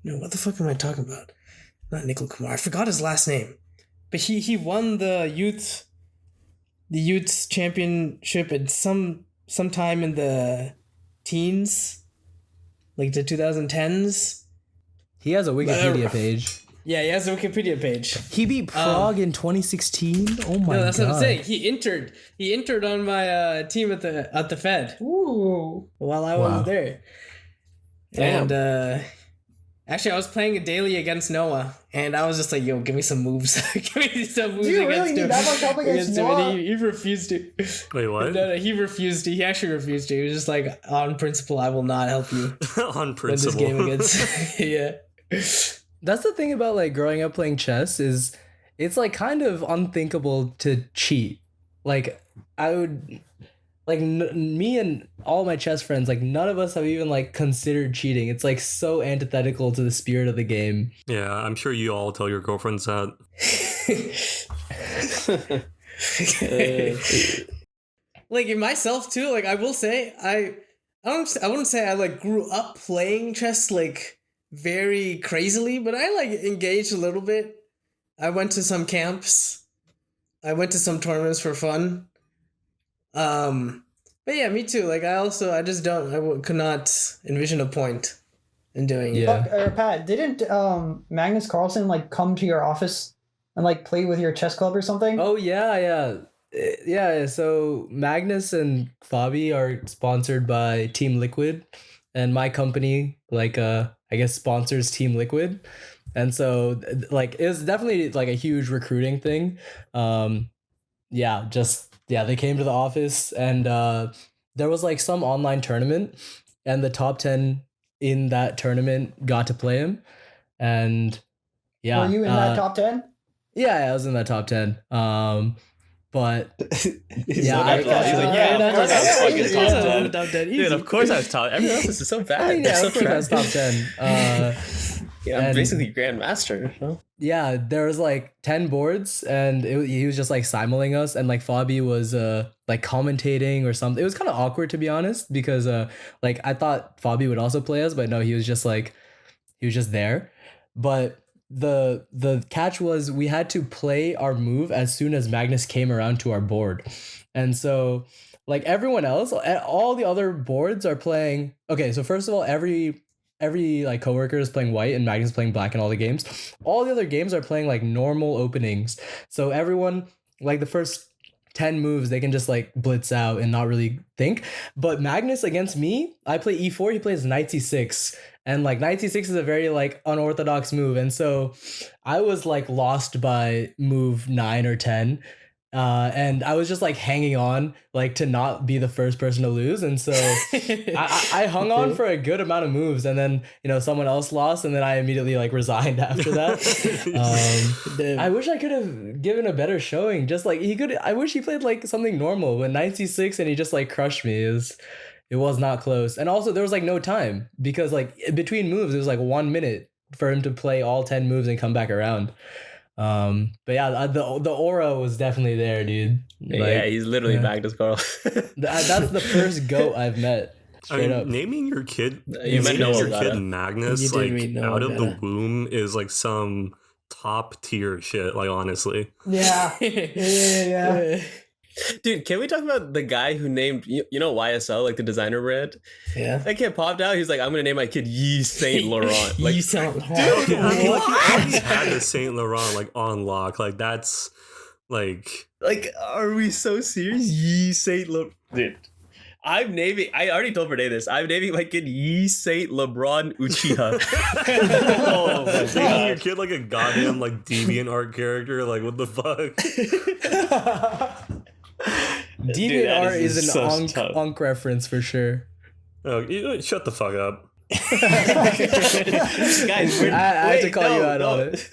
No, what the fuck am I talking about? Not Nikhil Kumar. I forgot his last name. But he won the youth championship at sometime in the teens, like the 2010s. He has a Wikipedia page. Yeah, he has a Wikipedia page. He beat Prague in 2016. Oh my god! No, that's what I'm saying. He entered on my team at the Fed. Ooh. While I was there. Damn. And actually, I was playing a daily against Noah, and I was just like, "Yo, give me some moves. Give me some moves." Do you really need that much help against him. Noah? And he refused to. Wait, what? No, he refused to. He actually refused to. He was just like, on principle, I will not help you On win this principle. game against. Yeah. That's the thing about like growing up playing chess is it's like kind of unthinkable to cheat. Like I would like me and all my chess friends, like none of us have even like considered cheating. It's like so antithetical to the spirit of the game. Yeah, I'm sure you all tell your girlfriends that. Like in myself too, like I will say I wouldn't say I like grew up playing chess like very crazily, but I like engaged a little bit. I went to some camps. I went to some tournaments for fun. But yeah, me too. Like I could not envision a point in doing it. Yeah. Pat, didn't Magnus Carlsen like come to your office and like play with your chess club or something? Oh yeah. So Magnus and Fabi are sponsored by Team Liquid, and my company I guess sponsors Team Liquid, and so like it was definitely like a huge recruiting thing. They came to the office, and there was like some online tournament, and the top 10 in that tournament got to play him, and yeah. Were you in that top 10? Yeah, I was in that top 10. But yeah, of course I was fucking top 10. Easy. Dude, of course I was top. Everyone else is so bad. I mean, They're yeah, so of course I was top 10. Yeah, I'm and- basically grandmaster. No? Yeah, there was like 10 boards, and he was just like simuling us, and like Fabi was like commentating or something. It was kind of awkward, to be honest, because like I thought Fabi would also play us, but no, he was just there. But the catch was we had to play our move as soon as Magnus came around to our board. And so like everyone else, all the other boards are playing. Okay, so first of all, every like coworker is playing white and Magnus is playing black in all the games. All the other games are playing like normal openings. So everyone, like the first 10 moves, they can just like blitz out and not really think. But Magnus against me, I play e4, he plays knight c6. And like knight c6 is a very like unorthodox move. And so I was like lost by move 9 or 10. And I was just like hanging on like to not be the first person to lose. And so I hung on for a good amount of moves, and then, you know, someone else lost, and then I immediately like resigned after that. I wish I could have given a better showing. Just like I wish he played like something normal, but knight c6 and he just like crushed me. It was not close. And also there was like no time, because like between moves, it was like 1 minute for him to play all 10 moves and come back around. But yeah, the aura was definitely there, dude. Like, yeah, he's literally Magnus Carlsen. That's the first GOAT I've met. Straight up. Naming your kid, Magnus, You did like mean Noah out of the better. womb is like some top tier shit. Like honestly, Yeah. Yeah. Dude, can we talk about the guy who named, you know, YSL, like the designer brand? Yeah. That kid popped out. He's like, I'm going to name my kid Yves Saint Laurent. Like, You sound I mean, like, horrible. he already had the Saint Laurent like on lock. Like that's like are we so serious? Yves Saint Laurent. Dude. I'm naming. I already told Renee this. I'm naming my kid Yisei LeBron Uchiha. Oh my god! Making your kid like a goddamn like deviant art character. Like what the fuck? Deviant that art is an so tough. Unk reference for sure. Oh, shut the fuck up. Guys, I had to call you out on it.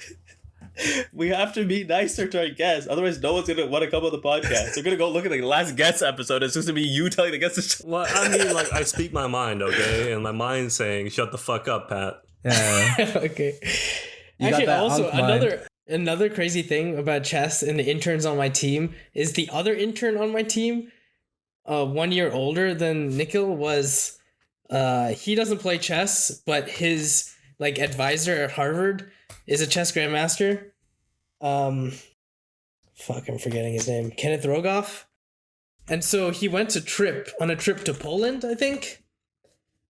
We have to be nicer to our guests. Otherwise, no one's going to want to come on the podcast. They're going to go look at the last guest episode. It's just going to be you telling the guests. Well, I mean, like, I speak my mind, okay? And my mind's saying, shut the fuck up, Pat. Yeah. Okay. You got Actually, that also Unk mind. another crazy thing about chess and the interns on my team is the other intern on my team, 1 year older than Nikhil was. He doesn't play chess, but his like advisor at Harvard is a chess grandmaster. Fuck, I'm forgetting his name. Kenneth Rogoff. And so he went on a trip to Poland, I think.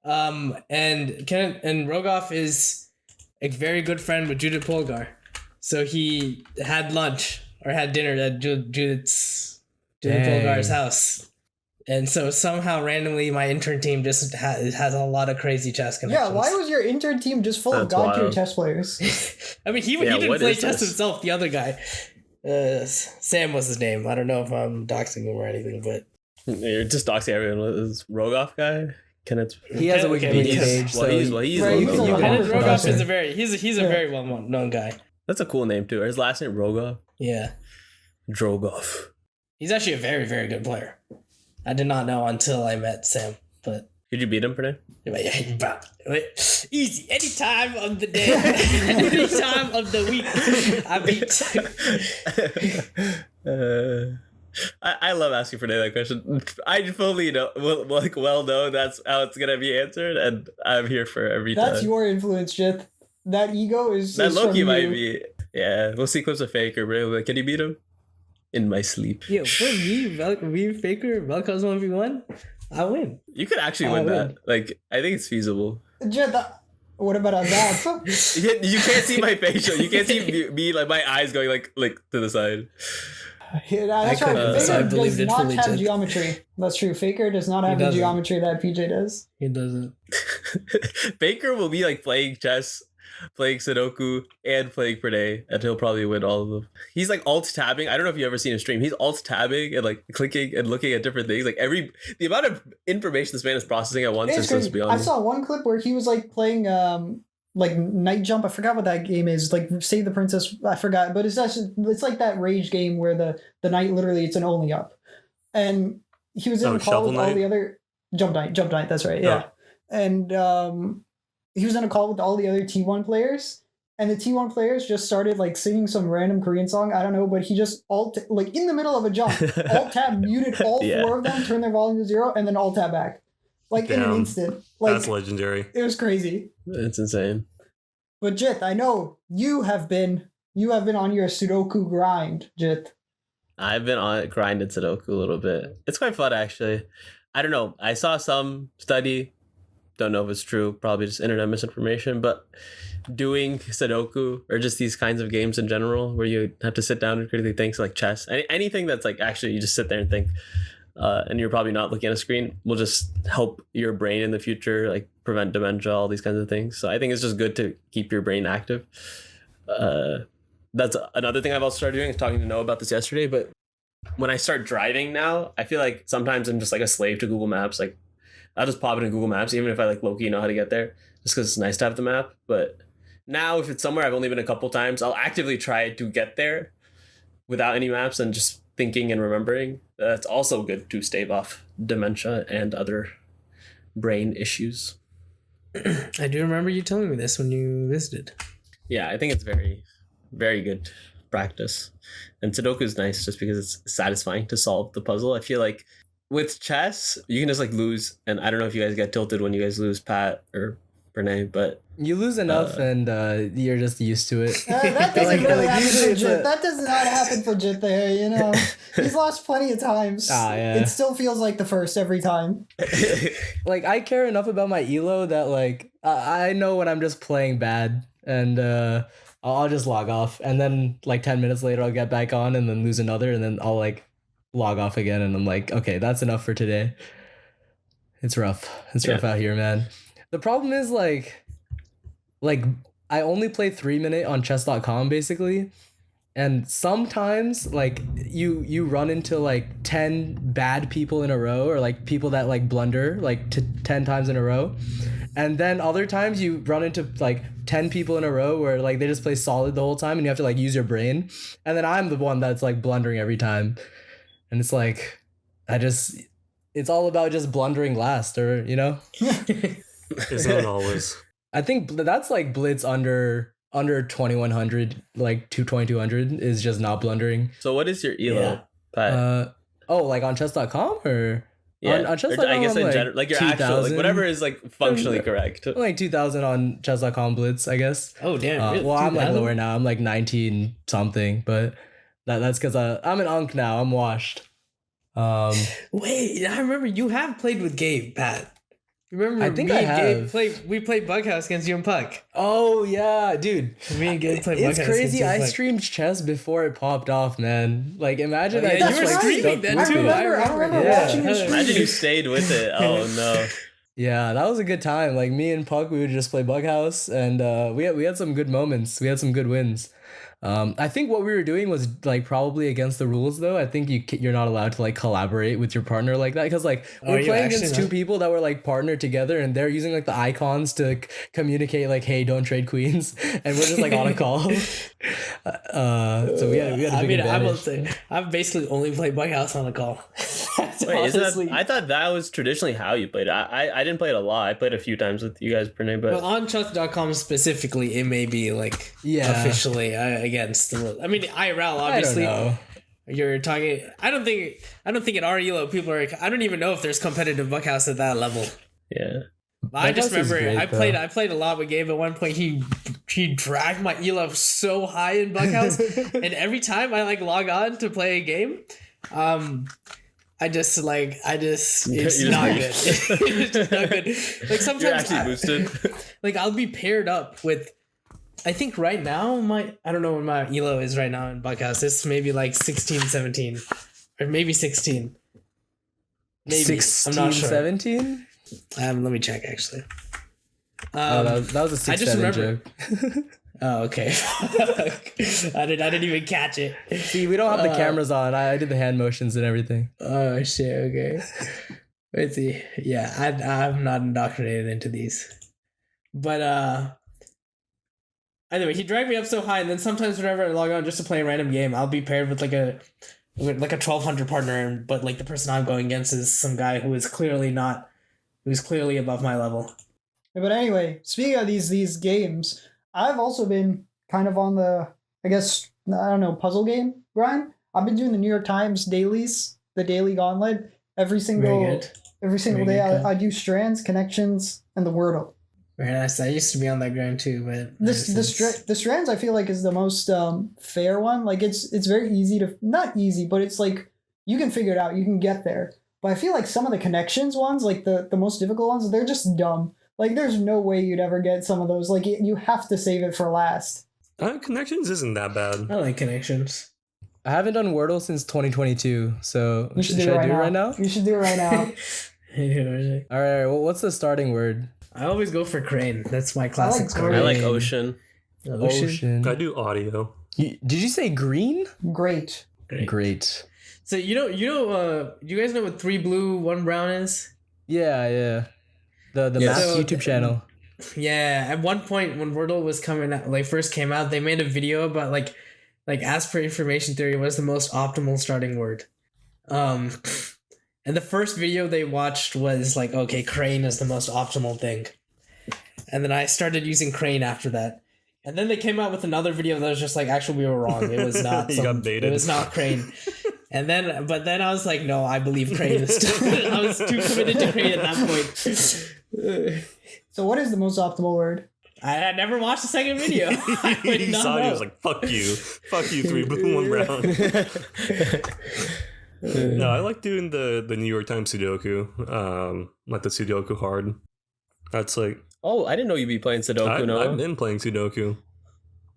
And Rogoff is a very good friend with Judith Polgar. So he had lunch or had dinner at Judith Polgar's house. And so somehow randomly my intern team just has a lot of crazy chess connections. Yeah, why was your intern team just full of That's god tier wild. chess players? I mean, he didn't what play is chess this? himself, the other guy. Sam was his name. I don't know if I'm doxing him or anything, but... You're just doxing everyone. Is Rogoff guy? Kenneth. He has a Okay, Wikipedia because- page, so He's Right, well he's known. a Kenneth Harvard Rogoff professor. is a very well known guy. That's a cool name too. His last name Rogoff. Yeah. Drogoff. He's actually a very, very good player. I did not know until I met Sam, but... Did you beat him, Pranay? Easy. Any time of the day. Any time of the week. I beat... I love asking Pranay that question. I fully know, well know that's how it's gonna be answered, and I'm here for every time. That's your influence, Jith. That ego is That is Loki from might you. be. Yeah, we'll see clips of Faker. Bro. Can you beat him? In my sleep. Yo, for me, Faker, Velcos 1v1, I win. You could actually I win win. that. Like, I think it's feasible. Jith, what about on that? You can't see my facial. You can't see me like my eyes going like to the side. Yeah, that's right. so I Faker believed does it not fully, have Jith. geometry. That's true. Faker does not have the doesn't. geometry that PJ does. He doesn't. Baker will be like playing chess, playing Sudoku, and playing Pranay, and he'll probably win all of them. He's like alt tabbing. I don't know if you've ever seen him stream. He's alt tabbing and like clicking and looking at different things. Like the amount of information this man is processing at once It's is just crazy. I beyond. saw one clip where he was like playing like Night Jump. I forgot what that game is. Like Save the Princess. I forgot, but it's like that rage game where the knight literally it's an only up, and he was in a call Shovel with all Knight? the other Jump Knight. That's right. Yeah, and he was in a call with all the other T1 players. And the T1 players just started like singing some random Korean song. I don't know, but he just like in the middle of a jump, alt tab muted all Yeah. 4 of them, turned their volume to 0, and then alt tab back, like in an Damn. instant. Like That's legendary. it was crazy. It's insane. But Jit, I know you have been on your Sudoku grind, Jit. I've been on grinded Sudoku a little bit. It's quite fun actually. I don't know. I saw some study. Don't know if it's true. Probably just internet misinformation. But doing Sudoku or just these kinds of games in general, where you have to sit down and critically think, so like chess, anything that's like actually you just sit there and think, and you're probably not looking at a screen, will just help your brain in the future, like prevent dementia, all these kinds of things. So I think it's just good to keep your brain active. That's another thing I've also started doing. I was talking to Noah about this yesterday, but when I start driving now, I feel like sometimes I'm just like a slave to Google Maps. Like I'll just pop it in Google Maps, even if I like low-key know how to get there, just because it's nice to have the map. But now if it's somewhere I've only been a couple times, I'll actively try to get there without any maps and just thinking and remembering. That's also good to stave off dementia and other brain issues. I do remember you telling me this when you visited. Yeah, I think it's very, very good practice. And Sudoku is nice just because it's satisfying to solve the puzzle. I feel like with chess, you can just like lose. And I don't know if you guys get tilted when you guys lose, Pat or Renee, but You lose enough and you're just used to it. That doesn't really happen usually for it's Jit. a- That does not happen for Jit there, you know. He's lost plenty of times. Ah, yeah. It still feels like the first every time. Like I care enough about my elo that like I know when I'm just playing bad and I'll just log off and then like 10 minutes later I'll get back on and then lose another and then I'll like log off again and I'm like, okay, that's enough for today. It's rough. It's rough out here, man. The problem is like I only play 3-minute on chess.com basically. And sometimes like you run into like 10 bad people in a row, or like people that like blunder like 10 times in a row. And then other times you run into like 10 people in a row where like they just play solid the whole time and you have to like use your brain. And then I'm the one that's like blundering every time. And it's like it's all about just blundering last, or you know? Isn't it always? I think that's like blitz under 2100, like 2200 is just not blundering. So what is your elo, Pat? Like on chess.com or on chess.com? I guess in like general, like your actual, like whatever is like functionally correct. Like 2000 on chess.com blitz, I guess. Oh damn! Really? Well, I'm like lower now. I'm like 19 something, but that's because I'm an unk now. I'm washed. Wait, I remember you have played with Gabe, Pat. Remember, I think me I and Gabe have. we played Bughouse against you and Puck. Oh yeah, dude. Me and Gabe played It's Bughouse crazy. against you and I Puck. streamed chess before it popped off, man. Like imagine Oh, yeah, I you were just, like, streaming stuck then with too. it. I remember Yeah. watching you stream. Imagine you stayed with it. Oh no. Yeah, that was a good time. Like me and Puck, we would just play Bughouse, and we had some good moments. We had some good wins. I think what we were doing was like probably against the rules, though. I think you're not allowed to like collaborate with your partner like that, because like we're playing against two people that were like partnered together, and they're using like the icons to communicate like, "Hey, don't trade queens," and we're just like on a call. So we had a big advantage. I will say I've basically only played Bughouse on a call. Wait, isn't that, I thought that was traditionally how you played it. I didn't play it a lot. I played a few times with you guys, Pranav, but Well, on chess.com specifically, it may be like officially against the rules. I mean, IRL obviously. I don't know. You're talking. I don't think in our elo people are. I don't even know if there's competitive Bughouse at that level. yeah. I just Bughouse is remember great, I played a lot with Gabe. At one point, he dragged my elo so high in Bughouse, and every time I like log on to play a game, it's not good. It's just not good. Like sometimes You're actually boosted. like I'll be paired up with. I think right now I don't know what my elo is right now in Bughouse. It's maybe like 16, 17. Or maybe 16. Maybe. 16, I'm not sure. 17? Let me check actually. That was a 6 I just 7 remember. joke. Oh, okay. I didn't even catch it. See, we don't have the cameras on. I did the hand motions and everything. Oh shit, okay. Let's see. Yeah, I'm not indoctrinated into these. But anyway, he dragged me up so high, and then sometimes whenever I log on just to play a random game, I'll be paired with like a 1200 partner, but like the person I'm going against is some guy who's clearly above my level. But anyway, speaking of these games, I've also been kind of on the, I guess, I don't know, puzzle game grind. I've been doing the New York Times dailies, the daily gauntlet. Every single day I do strands, connections, and the Wordle. Very nice. I used to be on that grind too, but the strands I feel like is the most fair one. Like it's very easy to, not easy, but it's like you can figure it out. You can get there. But I feel like some of the connections ones, like the most difficult ones, they're just dumb. Like there's no way you'd ever get some of those. Like you have to save it for last. Connections isn't that bad. I like connections. I haven't done Wordle since 2022, so should I do it right now? You should do it right now. All right, well, what's the starting word? I always go for crane. That's my classic score. I like ocean. Ocean. I do audio. Did you say green? Great. Great. So you guys know what 3 blue 1 brown is? Yeah. The Yes. Maps So- YouTube channel. Yeah, at one point when Wordle was coming out, like first came out, they made a video about like as per information theory, what is the most optimal starting word. And the first video they watched was like, okay, crane is the most optimal thing. And then I started using crane after that. And then they came out with another video that was just like, actually, we were wrong. It was not. You got baited. It was not crane. But then I was like, no, I believe crane is still. I was too committed to crane at that point. So what is the most optimal word? I had never watched the second video. He saw it, he was like, fuck you, 3 blue 1 brown. No, I like doing the New York Times Sudoku, like the Sudoku hard. That's like, Oh, I didn't know you'd be playing Sudoku. I've been playing Sudoku.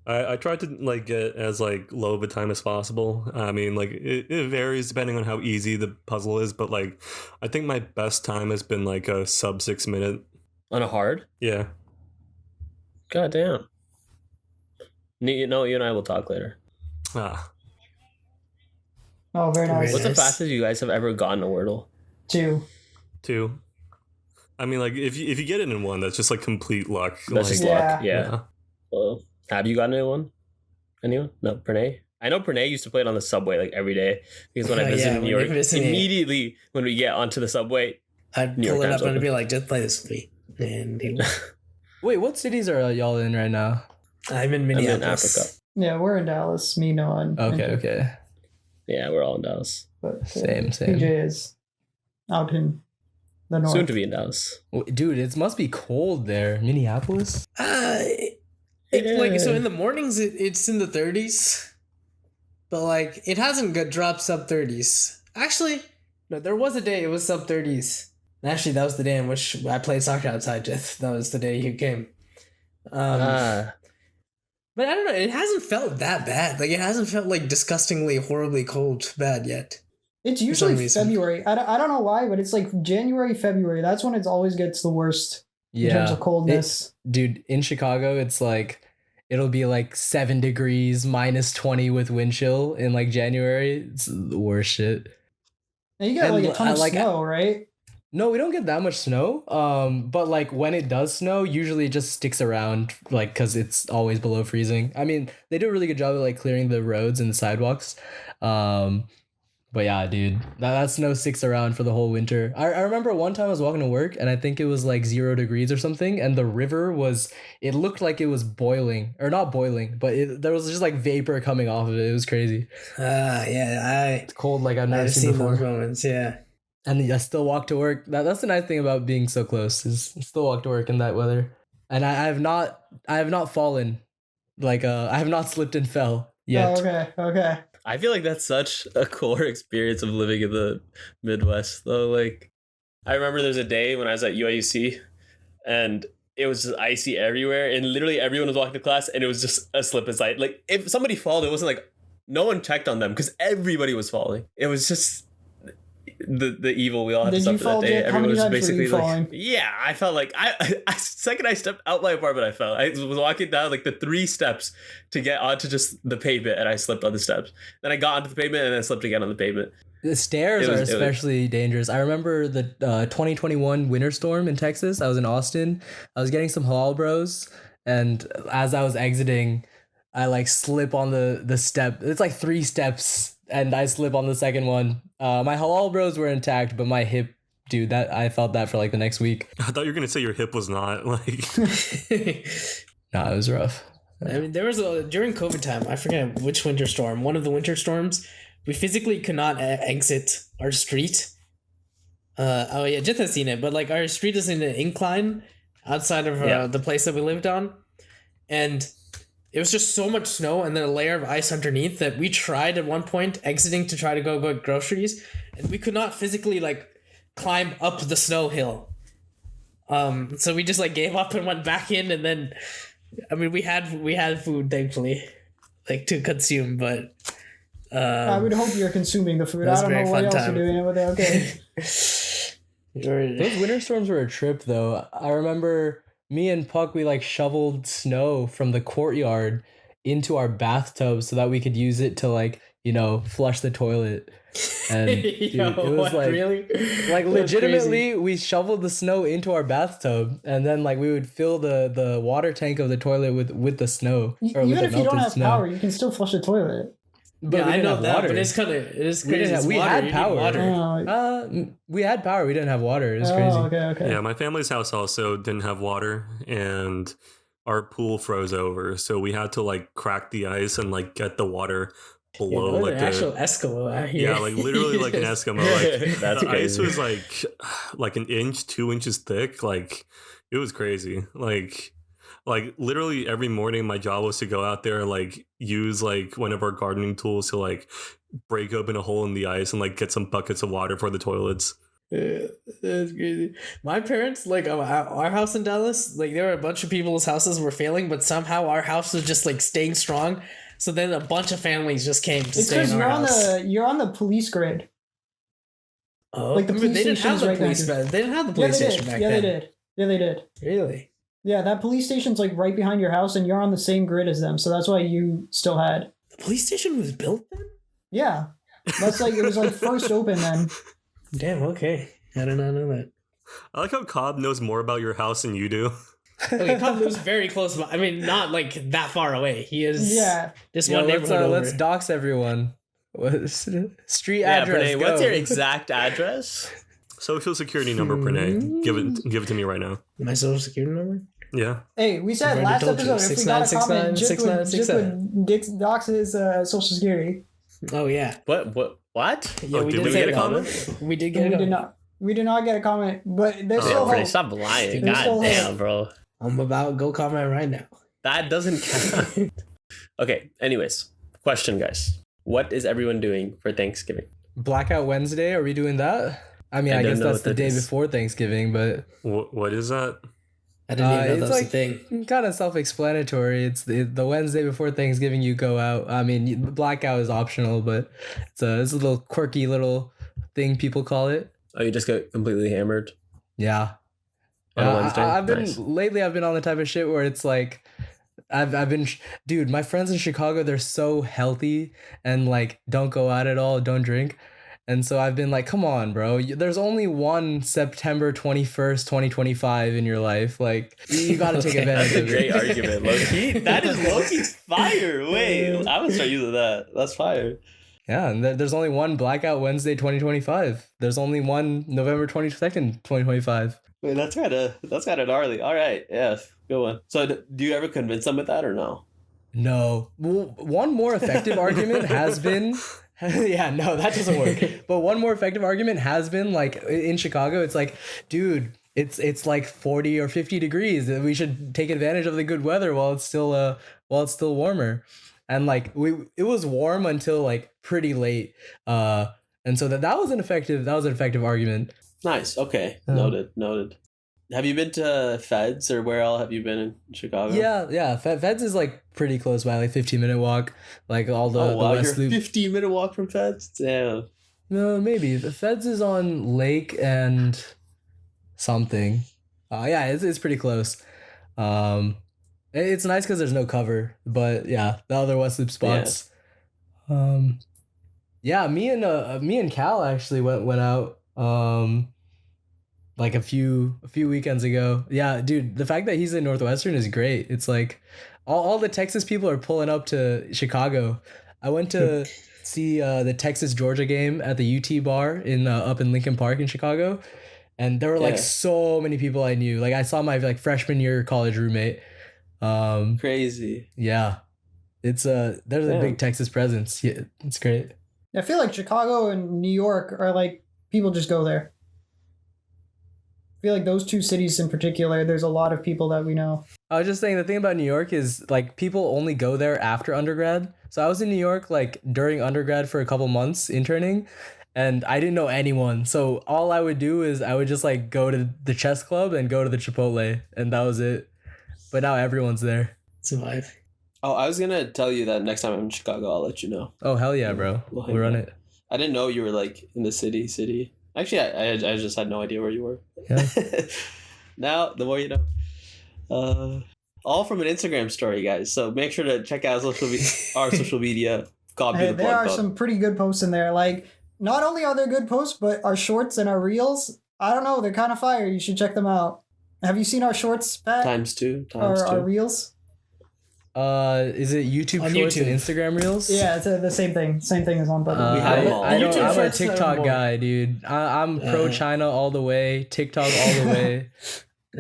I tried to like get as like low of a time as possible. I mean, like it varies depending on how easy the puzzle is, but like I think my best time has been like a sub 6 minute. On a hard? Yeah. God damn. You know, you and I will talk later. Ah. Oh, very nice. What's the Nice. fastest you guys have ever gotten a Wordle? 2. 2. I mean, like if you get it in one, that's just like complete luck. That's just Like, luck. Yeah. Yeah. Well, have you gotten one? Anyone? No, Pranay? I know Pranay used to play it on the subway like every day because when I Oh, visited yeah, New when York, you visited- immediately when we get onto the subway, I'd New York pull it Times up and I'd open. be like, just play this with me. And he- Wait, what cities are y'all in right now? I'm in I'm Minneapolis. in Africa. Yeah, we're in Dallas. Me, Noah, and Okay, and- okay. Yeah, we're all in Dallas. But, Same. PJ is out in the north. Soon to be in Dallas. Dude, it must be cold there. Minneapolis? Like so in the mornings it's in the 30s, but like it hasn't dropped sub 30s. Actually, no, there was a day it was sub 30s. Actually, that was the day in which I played soccer outside. Jeff, that was the day you came. But I don't know. It hasn't felt that bad. Like it hasn't felt like disgustingly, horribly cold bad yet. It's some usually reason. February. I don't know why, but it's like January, February. That's when it always gets the worst in terms Yeah. of coldness. Dude, in Chicago, it's like it'll be like 7 degrees, -20 with wind chill in like January. It's the worst shit. And you get and like a ton of like- snow, right? No, we don't get that much snow. But like when it does snow, usually it just sticks around, like because it's always below freezing. I mean, they do a really good job of like clearing the roads and the sidewalks. But yeah, dude, that snow sticks around for the whole winter. I remember one time I was walking to work and I think it was like 0 degrees or something, and the river it looked like it was boiling, or not boiling, but there was just like vapor coming off of it. It was crazy. Yeah, It's cold like I've never I've seen seen before. those moments. Yeah. And I still walk to work. That's the nice thing about being so close is I still walk to work in that weather. And I have not fallen, like I have not slipped and fell yet. Oh, okay. I feel like that's such a core experience of living in the Midwest, though. Like, I remember there's a day when I was at UIUC, and it was just icy everywhere, and literally everyone was walking to class, and it was just a slip and slide. Like, if somebody fell, it wasn't like no one checked on them because everybody was falling. It was just the evil we all had to Did you suffer fall, that day. Jake? How Everyone many was times were basically you like, falling? yeah, I felt like I second I stepped out my apartment, I fell. I was walking down like the 3 steps to get onto just the pavement, and I slipped on the steps. Then I got onto the pavement, and then slipped again on the pavement. The stairs It was- are especially dangerous. I remember the 2021 winter storm in Texas. I was in Austin. I was getting some halal bros, and as I was exiting, I like slip on the step. It's like 3 steps, and I slip on the second one. My halal bros were intact, but my hip, dude, that I felt that for like the next week. I thought you were gonna say your hip was not like. Nah, it was rough. I mean, there was during COVID time. I forget which winter storm. One of the winter storms, we physically could not exit our street. Oh yeah, Jith has seen it, but like our street is in an incline outside of Yeah. the place that we lived on, and it was just so much snow and then a layer of ice underneath that we tried at one point exiting to try to go get groceries, and we could not physically like climb up the snow hill. So we just like gave up and went back in, and then I mean we had food thankfully, like to consume, but I would hope you're consuming the food. That was I don't a very know what fun else time. you're doing over there. Okay. Those winter storms were a trip, though. I remember me and Puck, we like shoveled snow from the courtyard into our bathtub so that we could use it to like, flush the toilet. And dude, Yo, it was what, like, really? like That's legitimately, we shoveled the snow into our bathtub, and then like we would fill the water tank of the toilet with the snow. Or with Even the if you don't melted have snow. power, you can still flush the toilet. But Yeah, we I didn't know have that, water. but it is We crazy. didn't have- It's we water. had You need power. water. We had power. We didn't have water. It was crazy. Okay. Yeah, my family's house also didn't have water, and our pool froze over, so we had to like crack the ice and like get the water Yeah, below those like are the actual Eskimo out here. yeah, like literally like an Eskimo. Like That's the ice crazy. was like an inch, 2 inches thick. Like it was crazy. Like literally every morning my job was to go out there and like use like one of our gardening tools to like break open a hole in the ice and like get some buckets of water for the toilets. That's crazy. My parents, like our house in Dallas, like there were a bunch of people's houses were failing, but somehow our house was just like staying strong. So then a bunch of families just came to It's stay in because our house. you're on the police grid. Oh, like the police they didn't have station's the right police behind back. They didn't have the Yeah, police they station did. back Yeah, then. they did. Yeah, they did. Really? Yeah, that police station's like right behind your house, and you're on the same grid as them. So that's why you still had. The police station was built then? Yeah, that's like it was like first open then. Damn. Okay, I did not know that. I like how Cobb knows more about your house than you do. Okay, Cobb lives very close. I mean, not like that far away. He is. Yeah, Just Yo, one neighborhood over. let's dox everyone. Street Yeah, address. Pranay, go. what's your exact address? Social security number, Pranay. Give it to me right now. My social security number? Yeah. Hey, we said I've already last told you. episode if we got a 6969, comment, Jip 6967. would dox his social security. Oh yeah. What? Yeah, Oh, we did did we say get a that. comment? We did We get a did comment. not. We did not get a comment, but there's Oh, still Pranay, hope. stop lying. There's God still damn, hope. bro. I'm about to go comment right now. That doesn't count. Okay, anyways. Question, guys. What is everyone doing for Thanksgiving? Blackout Wednesday. Are we doing that? I mean, I I don't guess know that's what the that day is. before Thanksgiving, but What is that? I didn't even know it's that was a thing. kind of self-explanatory. It's the Wednesday before Thanksgiving you go out. I mean, blackout is optional, but it's a little quirky little thing people call it. Oh, you just got completely hammered? Yeah. On a Wednesday? I've been Nice. lately. I've been on the type of shit where it's like, I've been, dude. My friends in Chicago, they're so healthy and like don't go out at all, don't drink, and so I've been like, come on, bro. There's only one September 21st, 2025 in your life. Like you got to take Okay, advantage that's a of great it. argument, Loki. That is Loki's fire. Wait, I would start using that. That's fire. Yeah, and there's only one Blackout Wednesday 2025. There's only one November 22nd, 2025. Wait, that's kind of gnarly. All right, yeah, good one. So, do you ever convince them with that or no? No. Well, one more effective argument has been yeah, no, that doesn't work. But one more effective argument has been like in Chicago, it's like, dude, it's like 40 or 50 degrees. We should take advantage of the good weather while it's still warmer. And like it was warm until like pretty late. And so that was an effective argument. Nice. Okay. Oh. Noted. Have you been to Feds or where else have you been in Chicago? Yeah. Feds is like pretty close by, like 15-minute walk. Like all the Oh wow, West you're Loop. 15-minute walk from Feds. Damn. No, maybe the Feds is on Lake and something. Yeah, it's pretty close. It's nice because there's no cover, but yeah, the other West Loop spots. Yeah, me and Cal actually went out like a few weekends ago. Yeah, dude, the fact that he's in Northwestern is great. It's like all the Texas people are pulling up to Chicago. I went to see the Texas Georgia game at the UT bar in up in Lincoln Park in Chicago, and there were like so many people I knew. Like I saw my like freshman year college roommate. Crazy. Yeah, it's there's a big Texas presence. Yeah, it's great. I feel like Chicago and New York are like people just go there. I feel like those two cities in particular, there's a lot of people that we know. I was just saying the thing about New York is like people only go there after undergrad. So I was in New York like during undergrad for a couple months interning, and I didn't know anyone. So all I would do is I would just like go to the chess club and go to the Chipotle, and that was it. But now everyone's there. Survive. Oh, I was gonna tell you that next time I'm in Chicago, I'll let you know. Oh hell yeah, bro! We'll We'll run it. I didn't know you were like in the city. Actually, I just had no idea where you were. Yeah. Now, the more you know. All from an Instagram story, guys. So make sure to check out our social media. Hey, there are some pretty good posts in there. Like, not only are there good posts, but our shorts and our reels, I don't know, they're kind of fire. You should check them out. Have you seen our shorts, Pat? times two. Or our reels? Is it YouTube On Shorts YouTube. and Instagram Reels? Yeah, it's the same thing. Same thing as on both. We have them all. I'm YouTube a Shorts are TikTok more- guy, dude. I'm pro China all the way. TikTok all the way.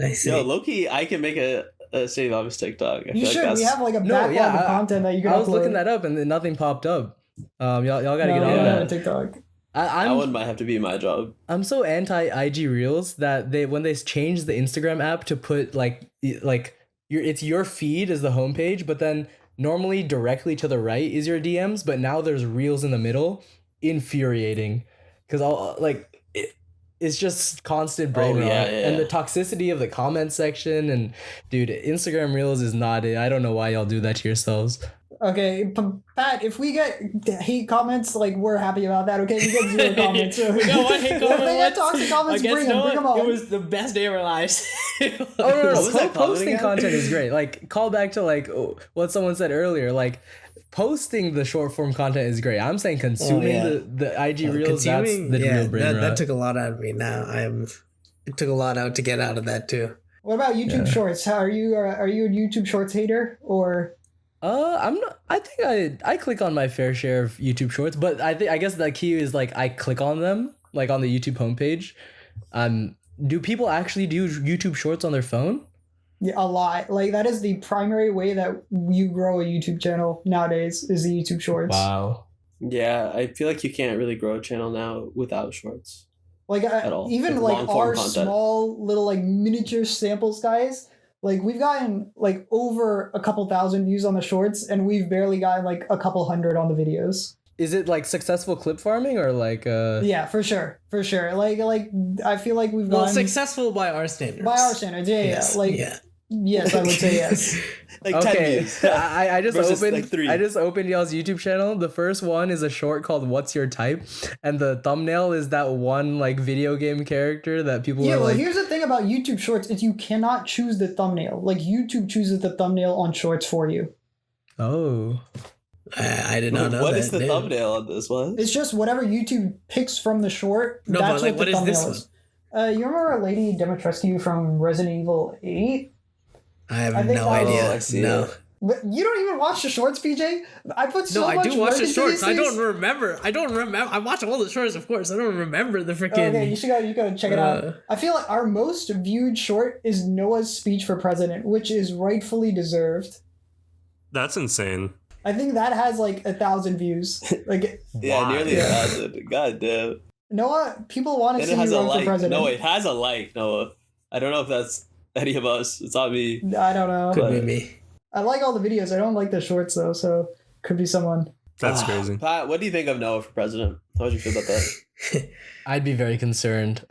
I see. Yo, Loki, I can make a State Office TikTok. I You feel like should. that's- We have like a No, backlog yeah, of content that you can I was upload. looking that up and then nothing popped up. Y'all gotta get No, on we don't have a that. TikTok. that I'm one might have to be my job. so anti IG Reels that when they changed the Instagram app to put like it's your feed as the homepage, but then normally directly to the right is your DMs, but now there's Reels in the middle. Infuriating, because it's just constant brain rot. And the toxicity of the comment section, and dude, Instagram Reels is not it. I don't know why y'all do that to yourselves. Okay, Pat, if we get hate comments, like, we're happy about that, okay? We get 0 comments. So. We got one hate comment. If they get toxic comments, bring them on. It was the best day of our lives. No. Posting content is great. Like, call back to, like, what someone said earlier. Like, posting the short form content is great. I'm saying consuming the IG Reels, that's the real brain rot. That took a lot out of me. Now it took a lot out to get out of that too. What about YouTube Shorts? Are you a YouTube Shorts hater, or? I'm not. I think I click on my fair share of YouTube Shorts, but I guess the key is, like, I click on them, like, on the YouTube homepage. Do people actually do YouTube Shorts on their phone? Yeah, a lot. Like, that is the primary way that you grow a YouTube channel nowadays, is the YouTube Shorts. Wow. Yeah, I feel like you can't really grow a channel now without shorts. Like, at all. Even like our small little, like, miniature samples, guys. Like, we've gotten, like, over a couple thousand views on the shorts, and we've barely gotten, like, a couple hundred on the videos. Is it, like, successful clip farming, or, like, Yeah, for sure. Like, I feel like we've gotten... successful by our standards. By our standards, Yes. yeah. Like, yes, I would say yes. Like, okay. 10 views. I just opened, like 3. I just opened y'all's YouTube channel. The first one is a short called "What's Your Type," and the thumbnail is that one, like, video game character that people are like. Here's the thing about YouTube Shorts is you cannot choose the thumbnail. Like, YouTube chooses the thumbnail on Shorts for you. Oh. I did not know What that. is the thumbnail on this one? It's just whatever YouTube picks from the short. No, that's but, like, what the what is thumbnail this is. You remember Lady Dimitrescu from Resident Evil 8? I have I think no that was- idea. I see No. it. But you don't even watch the shorts, PJ? I put so No, much I do watch work the into shorts. these I don't things. remember. I watch all the shorts, of course. I don't remember the freaking. Okay, you should go check it out. I feel like our most viewed short is Noah's speech for president, which is rightfully deserved. That's insane. I think that has like 1,000 views. Like, Yeah, nearly 1,000. God damn. Noah, people want to And see it has you a run for like. president. No, it has a like, Noah. I don't know if that's any of us. It's not me. I don't know. Could be me. I like all the videos. I don't like the shorts though, so could be someone. That's crazy. Pat, what do you think of Noah for president? How would you feel about that? I'd be very concerned.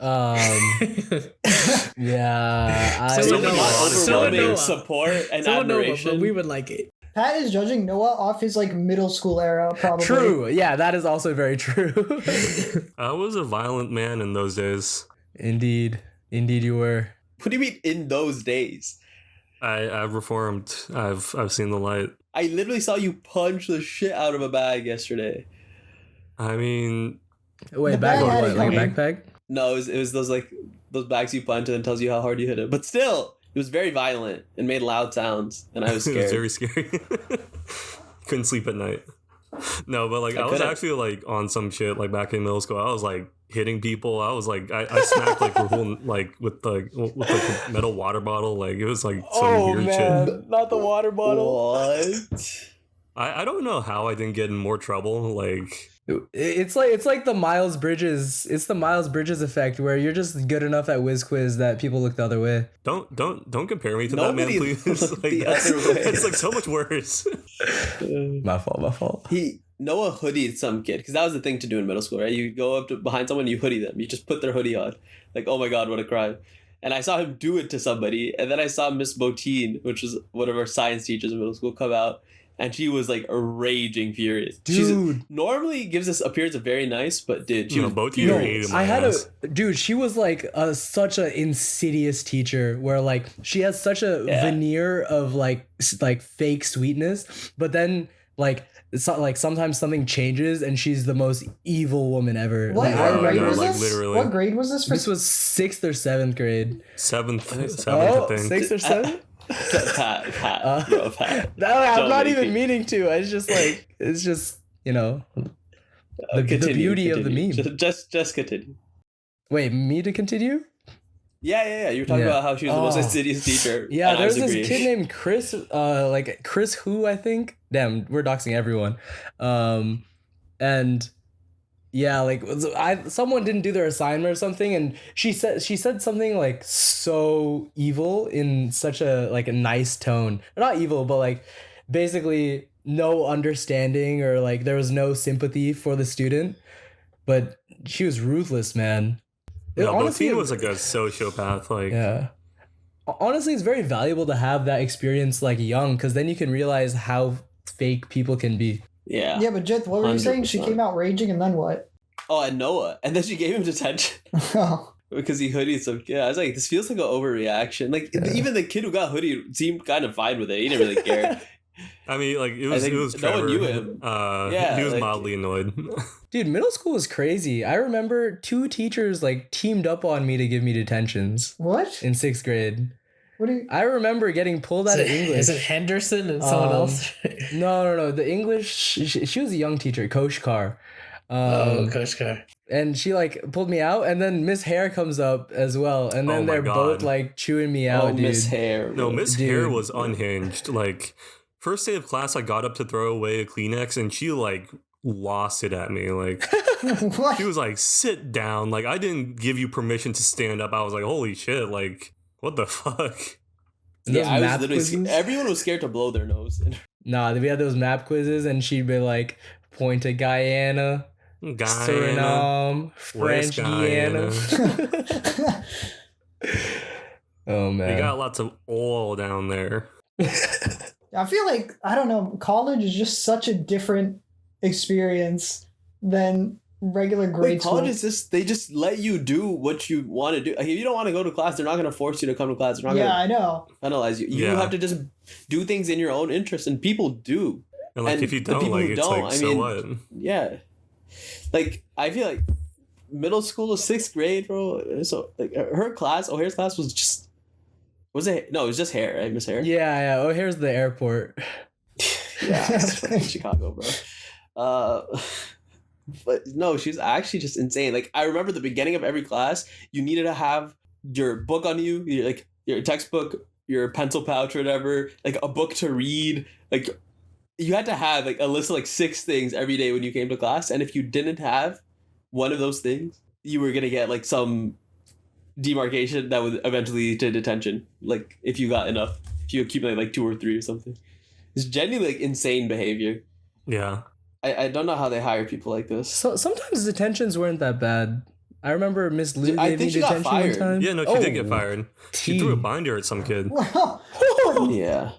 Yeah. So Overwhelming Noah. support and So no, admiration. but we would like it. Pat is judging Noah off his like middle school era, probably. True. Yeah, that is also very true. I was a violent man in those days. Indeed you were. What do you mean in those days? I've reformed. I've seen the light. I literally saw you punch the shit out of a bag yesterday. I mean, Wait, The bag bag or had what? it Like a coming. backpack? No, it was those bags you punch and it tells you how hard you hit it. But still, it was very violent and made loud sounds, and I was it was scared. very scary. Couldn't sleep at night. No, but like I was couldn't. actually like on some shit like back in middle school. I was like hitting people. I was like I smacked like Rahul like with the metal water bottle. Like it was like some weird shit. Not the water bottle. What? I don't know how I didn't get in more trouble. Like It's like the Miles Bridges. It's the Miles Bridges effect, where you're just good enough at Whiz Quiz that people look the other way. don't compare me to Nobody that man, please. looked Like the that's, other way. it's like so much worse. My fault. Noah hoodied some kid, because that was the thing to do in middle school, right? You go up to behind someone, you hoodie them. You just put their hoodie on. Like, oh my god, what a crime. And I saw him do it to somebody, and then I saw Miss Botine, which was one of our science teachers in middle school, come out, and she was like a raging furious. She's Dude. normally gives this appearance of very nice, but dude, she You know, was both of you furious. hated my I had ass. dude, she was like such an insidious teacher, where like she has such a veneer of like fake sweetness, but then like it's not like sometimes something changes and she's the most evil woman ever. What Like, I grade know, was like, this? literally. What grade was this for? this was 6th or 7th grade. Seventh, Oh, I think. 6th or 7th? Pat, bro, Pat. No, I'm Don't not make even it. meaning to. It's just you know the Continue, beauty of the continue. meme. Just continue. Wait, me to continue? Yeah. You were talking Yeah. about how she was the most Oh. insidious teacher. Yeah, and I there's was this agreeing. kid named Chris, like Chris who I think. Damn, we're doxing everyone. And yeah, like someone didn't do their assignment or something, and she said something like so evil in such a like a nice tone. Not evil, but like basically no understanding, or like there was no sympathy for the student. But she was ruthless, man. No, honestly, Bothine was like a sociopath. Like, yeah. Honestly, it's very valuable to have that experience like young, because then you can realize how fake people can be. Yeah. Yeah, but Jith, what were you saying? She 100%. came out raging, and then what? Oh, and Noah. And then she gave him detention Oh, because he hoodied some kid. I was like, this feels like an overreaction. Like, even the kid who got hoodied seemed kind of fine with it. He didn't really care. I mean, like it was think it was no one Trevor. knew him. Yeah, he was like- mildly annoyed. Dude, middle school was crazy. I remember 2 teachers like teamed up on me to give me detentions what? in 6th grade. What do you? I remember getting pulled out of English. Is it Henderson and someone else? No. The English, she was a young teacher, Coach Carr. Coach Carr. And she like pulled me out, and then Miss Hare comes up as well, and then Oh my they're both God. like chewing me out, Oh, dude. Miss Hare. No, bro. Miss Dude. Hare was unhinged. Like, first day of class, I got up to throw away a Kleenex, and she like lost it at me. Like, What? she was like, "Sit down." Like, I didn't give you permission to stand up. I was like, "Holy shit!" Like, what the fuck? And those Yeah, I was map literally quizzes? everyone was scared to blow their nose. Nah, we had those map quizzes, and she'd be like, point to Guyana, Guyana, Suriname, Where's French Guiana. Oh we man. got lots of oil down there. I feel like, I don't know, college is just such a different experience than regular grade Wait, school. college is just they just let you do what you want to do. Like, if you don't want to go to class, they're not going to force you to come to class. They're not Yeah, going I know. to penalize you. You Yeah. have to just do things in your own interest, and people do. And like, And if you the don't, people like, who it's don't, like, I so mean- what? Yeah, like I feel like middle school, 6th grade, bro. So like her class, O'Hare's class was just it was just hair, right, Miss Hare? Yeah. Oh, here's the airport. Yeah, it's from Chicago, bro. But no, she's actually just insane. Like, I remember the beginning of every class, you needed to have your book on you, your textbook, your pencil pouch, or whatever, like a book to read. Like, you had to have like a list of like 6 things every day when you came to class, and if you didn't have one of those things, you were gonna get like some demarcation that would eventually lead to detention. Like, if you got enough, if you accumulate like 2 or 3 or something. It's genuinely like insane behavior. Yeah. I don't know how they hire people like this. So sometimes detentions weren't that bad. I remember Miss Lou I gave me think she got detention one fired. time. Yeah, no, she did get fired. She Tea. threw a binder at some kid. Wow. Yeah.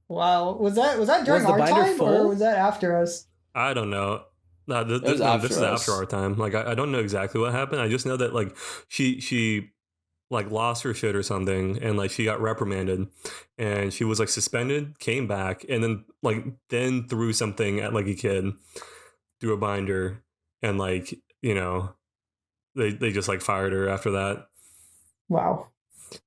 Wow. Was that during Was the our binder time, or full? was that after us? I don't know. No, was this after is us. after our time. Like, I don't know exactly what happened. I just know that like she like lost her shit or something, and like she got reprimanded, and she was like suspended, came back, and then threw something at like a kid, threw a binder, and like, you know, they just like fired her after that. Wow.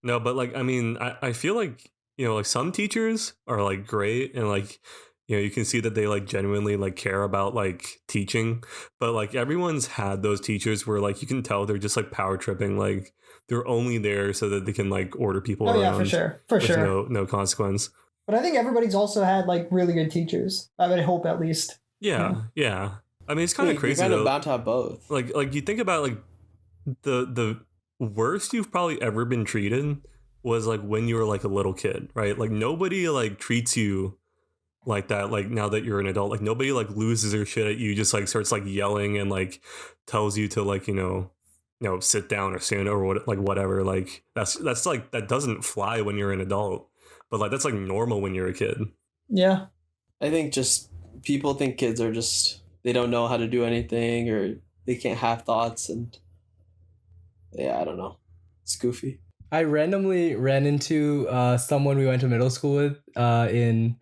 No, but like, I mean, I feel like, you know, like some teachers are like great, and like, you know, you can see that they like genuinely like care about like teaching, but like everyone's had those teachers where like you can tell they're just like power tripping, like they're only there so that they can like order people Oh around. yeah, for sure. For with sure. no consequence. But I think everybody's also had like really good teachers. I would hope at least. Yeah. I mean, it's kind of You're crazy kind of though. bound to have both. Like you think about like the worst you've probably ever been treated was like when you were like a little kid, right? Like nobody like treats you like that. Like now that you're an adult, like nobody like loses their shit at you, just like starts like yelling and like tells you to like, you know, sit down or stand or what, like whatever. Like that's like, that doesn't fly when you're an adult, but like that's like normal when you're a kid. Yeah. I think just people think kids are just, they don't know how to do anything, or they can't have thoughts, and yeah, I don't know. It's goofy. I randomly ran into someone we went to middle school with in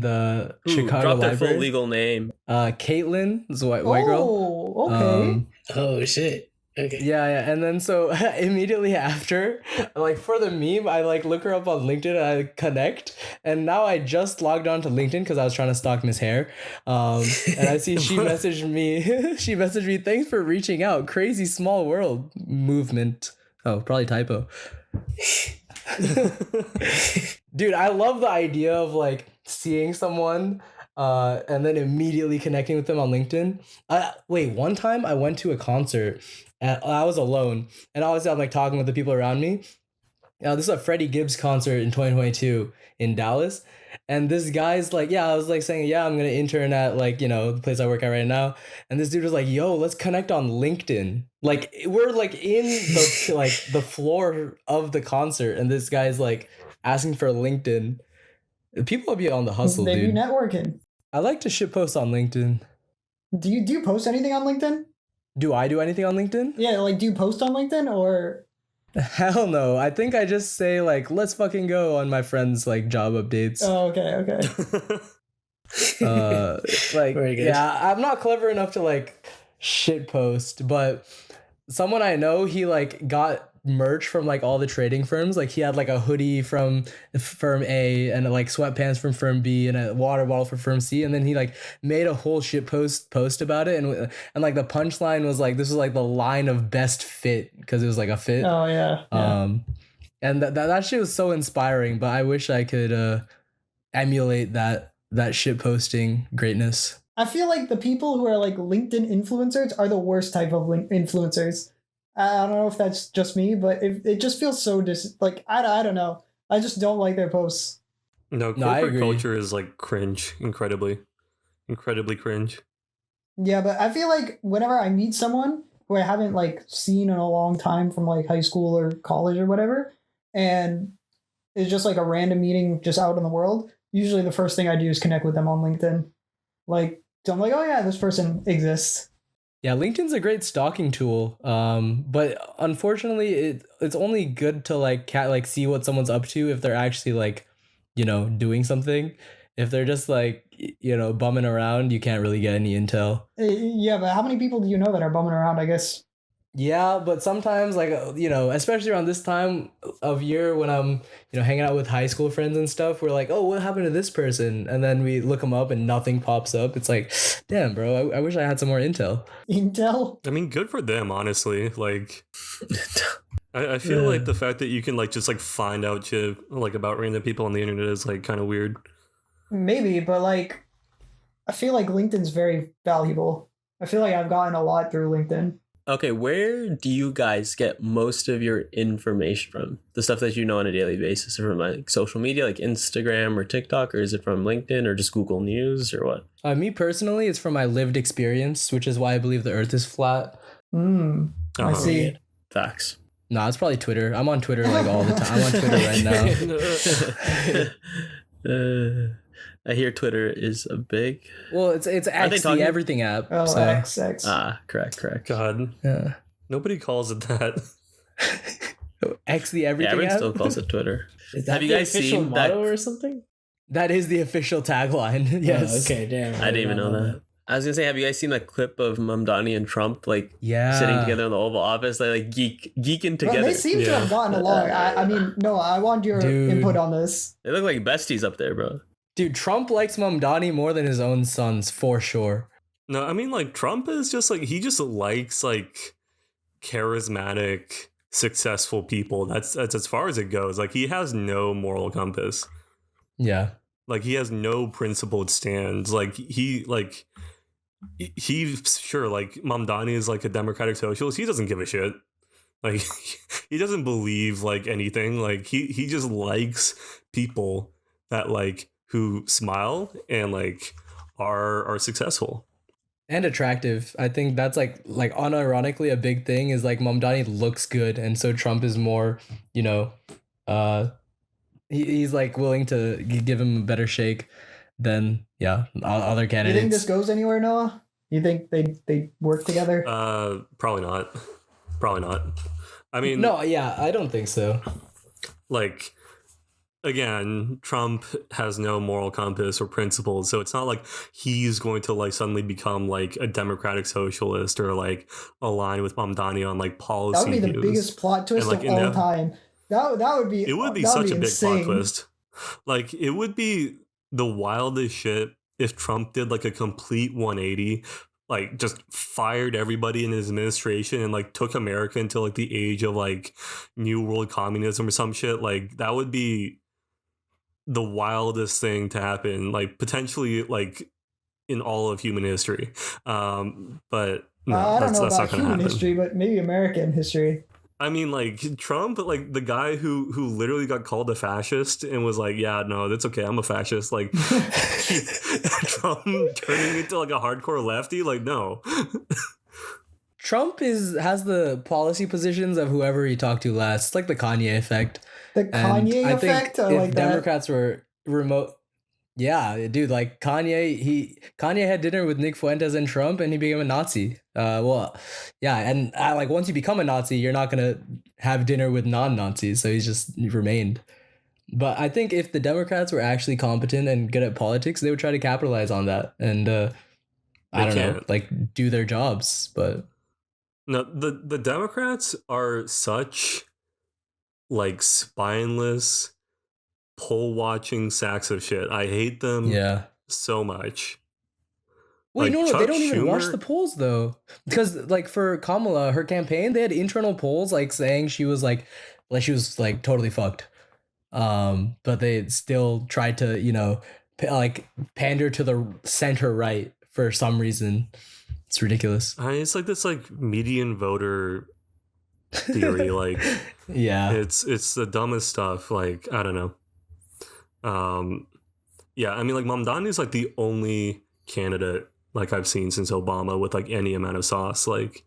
the Ooh, Chicago drop their full library. legal name. Caitlin is a white girl. Oh, okay. Oh shit. Okay. Yeah, and then so immediately after, like for the meme, I like look her up on LinkedIn and I connect, and now I just logged on to LinkedIn because I was trying to stalk Miss Hare, and I see she messaged me. She messaged me, "Thanks for reaching out. Crazy small world movement." Oh, probably typo. Dude, I love the idea of like seeing someone and then immediately connecting with them on LinkedIn. Wait, one time I went to a concert and I was alone, and obviously I'm like talking with the people around me, This is a Freddie Gibbs concert in 2022 in Dallas. And this guy's like, yeah, I was like saying, yeah, I'm going to intern at like, you know, the place I work at right now. And this dude was like, yo, let's connect on LinkedIn. Like we're like in the like the floor of the concert. And this guy's like asking for LinkedIn. People be on the hustle, They be dude. networking. I like to shit post on LinkedIn. Do you post anything on LinkedIn? Do I do anything on LinkedIn? Yeah, like do you post on LinkedIn or? Hell no. I think I just say like, let's fucking go on my friends' like job updates. Oh, okay. Like, Very good. yeah, I'm not clever enough to like shit post, but someone I know, he like got merch from like all the trading firms. Like he had like a hoodie from firm A and like sweatpants from firm B and a water bottle for firm C, and then he like made a whole shit post about it, and like the punchline was like, this was like the line of best fit, because it was like a fit. Oh yeah. And that shit was so inspiring, but I wish I could emulate that shit posting greatness. I feel like the people who are like LinkedIn influencers are the worst type of influencers. I don't know if that's just me, but it just feels so I don't know. I just don't like their posts. No, No, I corporate agree. culture is like cringe, incredibly cringe. Yeah, but I feel like whenever I meet someone who I haven't like seen in a long time from like high school or college or whatever, and it's just like a random meeting just out in the world, usually the first thing I do is connect with them on LinkedIn. Like, so I'm like, oh yeah, this person exists. Yeah, LinkedIn's a great stalking tool, but unfortunately, it's only good to like see what someone's up to if they're actually like, you know, doing something. If they're just like, you know, bumming around, you can't really get any intel. Yeah, but how many people do you know that are bumming around? I guess. Yeah, but sometimes like, you know, especially around this time of year when I'm, you know, hanging out with high school friends and stuff, we're like, oh, what happened to this person? And then we look them up and nothing pops up. It's like, damn, bro, I wish I had some more intel. Intel. I mean, good for them, honestly. Like, I feel like the fact that you can like just like find out shit like about random people on the internet is like kind of weird. Maybe, but like, I feel like LinkedIn's very valuable. I feel like I've gotten a lot through LinkedIn. Okay, where do you guys get most of your information from? The stuff that you know on a daily basis, from like social media, like Instagram or TikTok, or is it from LinkedIn or just Google News or what? Me personally, it's from my lived experience, which is why I believe the Earth is flat. I Uh-huh. see. Facts. Nah, it's probably Twitter. I'm on Twitter like all the time. I'm on Twitter right now. I hear Twitter is a big. Well, it's they X, the talking- everything app. Oh, so, X. Correct. God, yeah. nobody calls it that. X, the Yeah, everything everyone app. still calls it Twitter. Is Have that you the guys official seen motto that? or something? That is the official tagline. Yes. Oh, okay, damn. I didn't even know that. I was gonna say, have you guys seen that clip of Mamdani and Trump like Yeah. sitting together in the Oval Office, like geeking Bro, together? they seem to Yeah. have gotten along. I mean, no, I want your Dude. input on this. They look like besties up there, bro. Dude, Trump likes Mamdani more than his own sons, for sure. No, I mean like Trump is just like he just likes like charismatic, successful people. That's as far as it goes. Like he has no moral compass. Yeah. Like he has no principled stands. Like he's sure like Mamdani is like a democratic socialist. He doesn't give a shit. Like he doesn't believe like anything. Like he just likes people that like who smile and like are successful. And attractive. I think that's like unironically a big thing is like Mamdani looks good, and so Trump is more, you know, he's like willing to give him a better shake than other You candidates. think this goes anywhere, Noah? You think they work together? Probably not. I mean, No, yeah, I don't think so. like again, Trump has no moral compass or principles, so it's not like he's going to like suddenly become like a democratic socialist or like align with Mamdani on like policy. That would be the views. biggest plot twist And, like, of in all that- time. That would be. It would be that such a big insane. plot twist. Like it would be the wildest shit if Trump did like a complete 180, like just fired everybody in his administration and like took America into like the age of like new world communism or some shit. Like that would be the wildest thing to happen, like potentially like in all of human history. But no, I don't know that's about not gonna human happen. history, but maybe American history. I mean, like Trump, like the guy who literally got called a fascist and was like, "Yeah, no, that's okay. I'm a fascist." Like Trump turning into like a hardcore lefty. Like, no. Trump has the policy positions of whoever he talked to last. It's like the Kanye effect. The Kanye effect. I if like that. Democrats were remote, yeah, dude, like Kanye had dinner with Nick Fuentes and Trump, and he became a Nazi. Well, yeah, and like once you become a Nazi, you're not gonna have dinner with non-Nazis, so he remained. But I think if the Democrats were actually competent and good at politics, they would try to capitalize on that and I don't know, like do their jobs. But no, the Democrats are such like spineless, poll watching sacks of shit. I hate them so much. Wait, like, no, they don't even watch the polls though. Because like for Kamala, her campaign, they had internal polls like saying she was like totally fucked. But they still tried to, you know, like pander to the center right for some reason. It's ridiculous. It's like this like median voter theory. Like, yeah, it's the dumbest stuff. Like, I don't know. Yeah, I mean, like Mamdani is like the only candidate like I've seen since Obama with like any amount of sauce. Like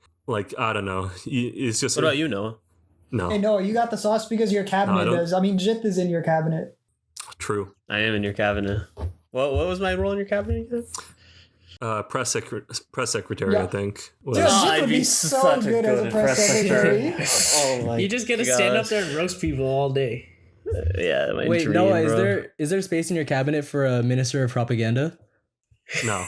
I don't know. It's just. What about you, Noah? No. Hey, no, you got the sauce because your cabinet does. I mean, Jit is in your cabinet. True. I am in your cabinet. What was my role in your cabinet again? Press secretary, I think. Dude, Jit would be so good as a press secretary. Oh my! You just get to stand up there and roast people all day. Yeah. Wait, Noah, is there space in your cabinet for a minister of propaganda? No.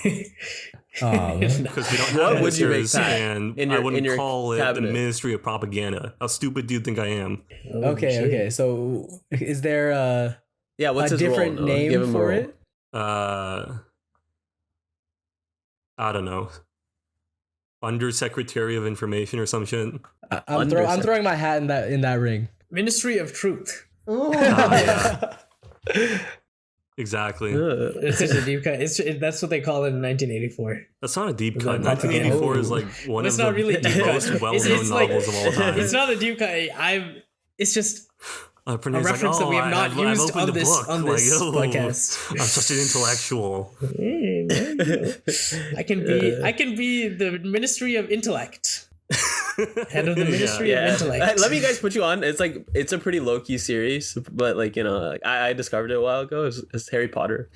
Oh, because we don't have ministers, and I wouldn't call it the Ministry of Propaganda. How stupid do you think I am? Okay. So, is there what's a his different role? name for it? I don't know. Undersecretary of Information or some shit. I'm throwing my hat in that ring. Ministry of Truth. Ooh. Yeah. Exactly. It's such a deep cut. That's what they call it in 1984. That's not a deep cut. 1984 is like one of the really most well-known novels of all time. It's not a deep cut. It's just a Pranav reference that we have not used on this podcast. I'm such an intellectual. I can be the Ministry of Intellect. Head of the Ministry of Intellect. Let me guys put you on. It's a pretty low key series, but like, you know, like I discovered it a while ago. It's Harry Potter.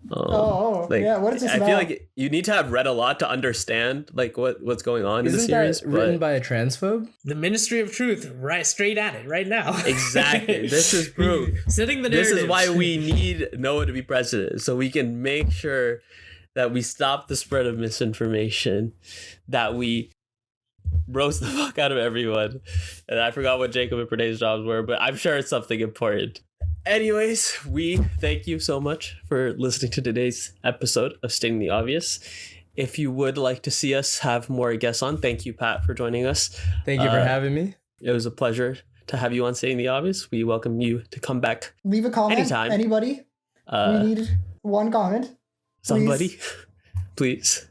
What is this about? I feel like you need to have read a lot to understand like what's going on in the series. Isn't that written by a transphobe? The Ministry of Truth, right straight at it right now. Exactly. This is proof. Setting the narrative. This is why we need Noah to be president, so we can make sure that we stop the spread of misinformation, that we roast the fuck out of everyone. And I forgot what Jacob and Pranav's jobs were, but I'm sure it's something important. Anyways, we thank you so much for listening to today's episode of Stating the Obvious. If you would like to see us have more guests on, thank you, Pat, for joining us. Thank you for having me. It was a pleasure to have you on Stating the Obvious. We welcome you to come back. Leave a comment. Anytime. Anybody? We need one comment. Somebody, please.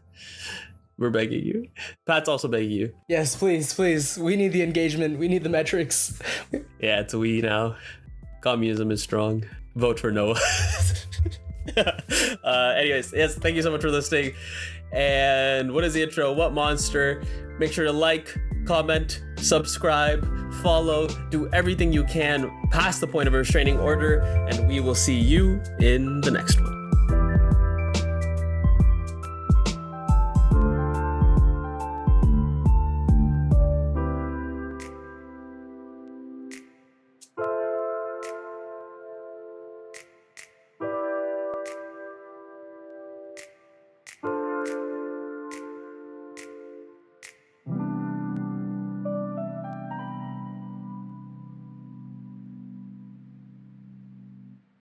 We're begging you. Pat's also begging you. Yes, please. We need the engagement. We need the metrics. Yeah, it's we now. Communism is strong. Vote for Noah. Anyways, yes, thank you so much for listening. And what is the intro? What monster? Make sure to like, comment, subscribe, follow, do everything you can past the point of a restraining order, and we will see you in the next one.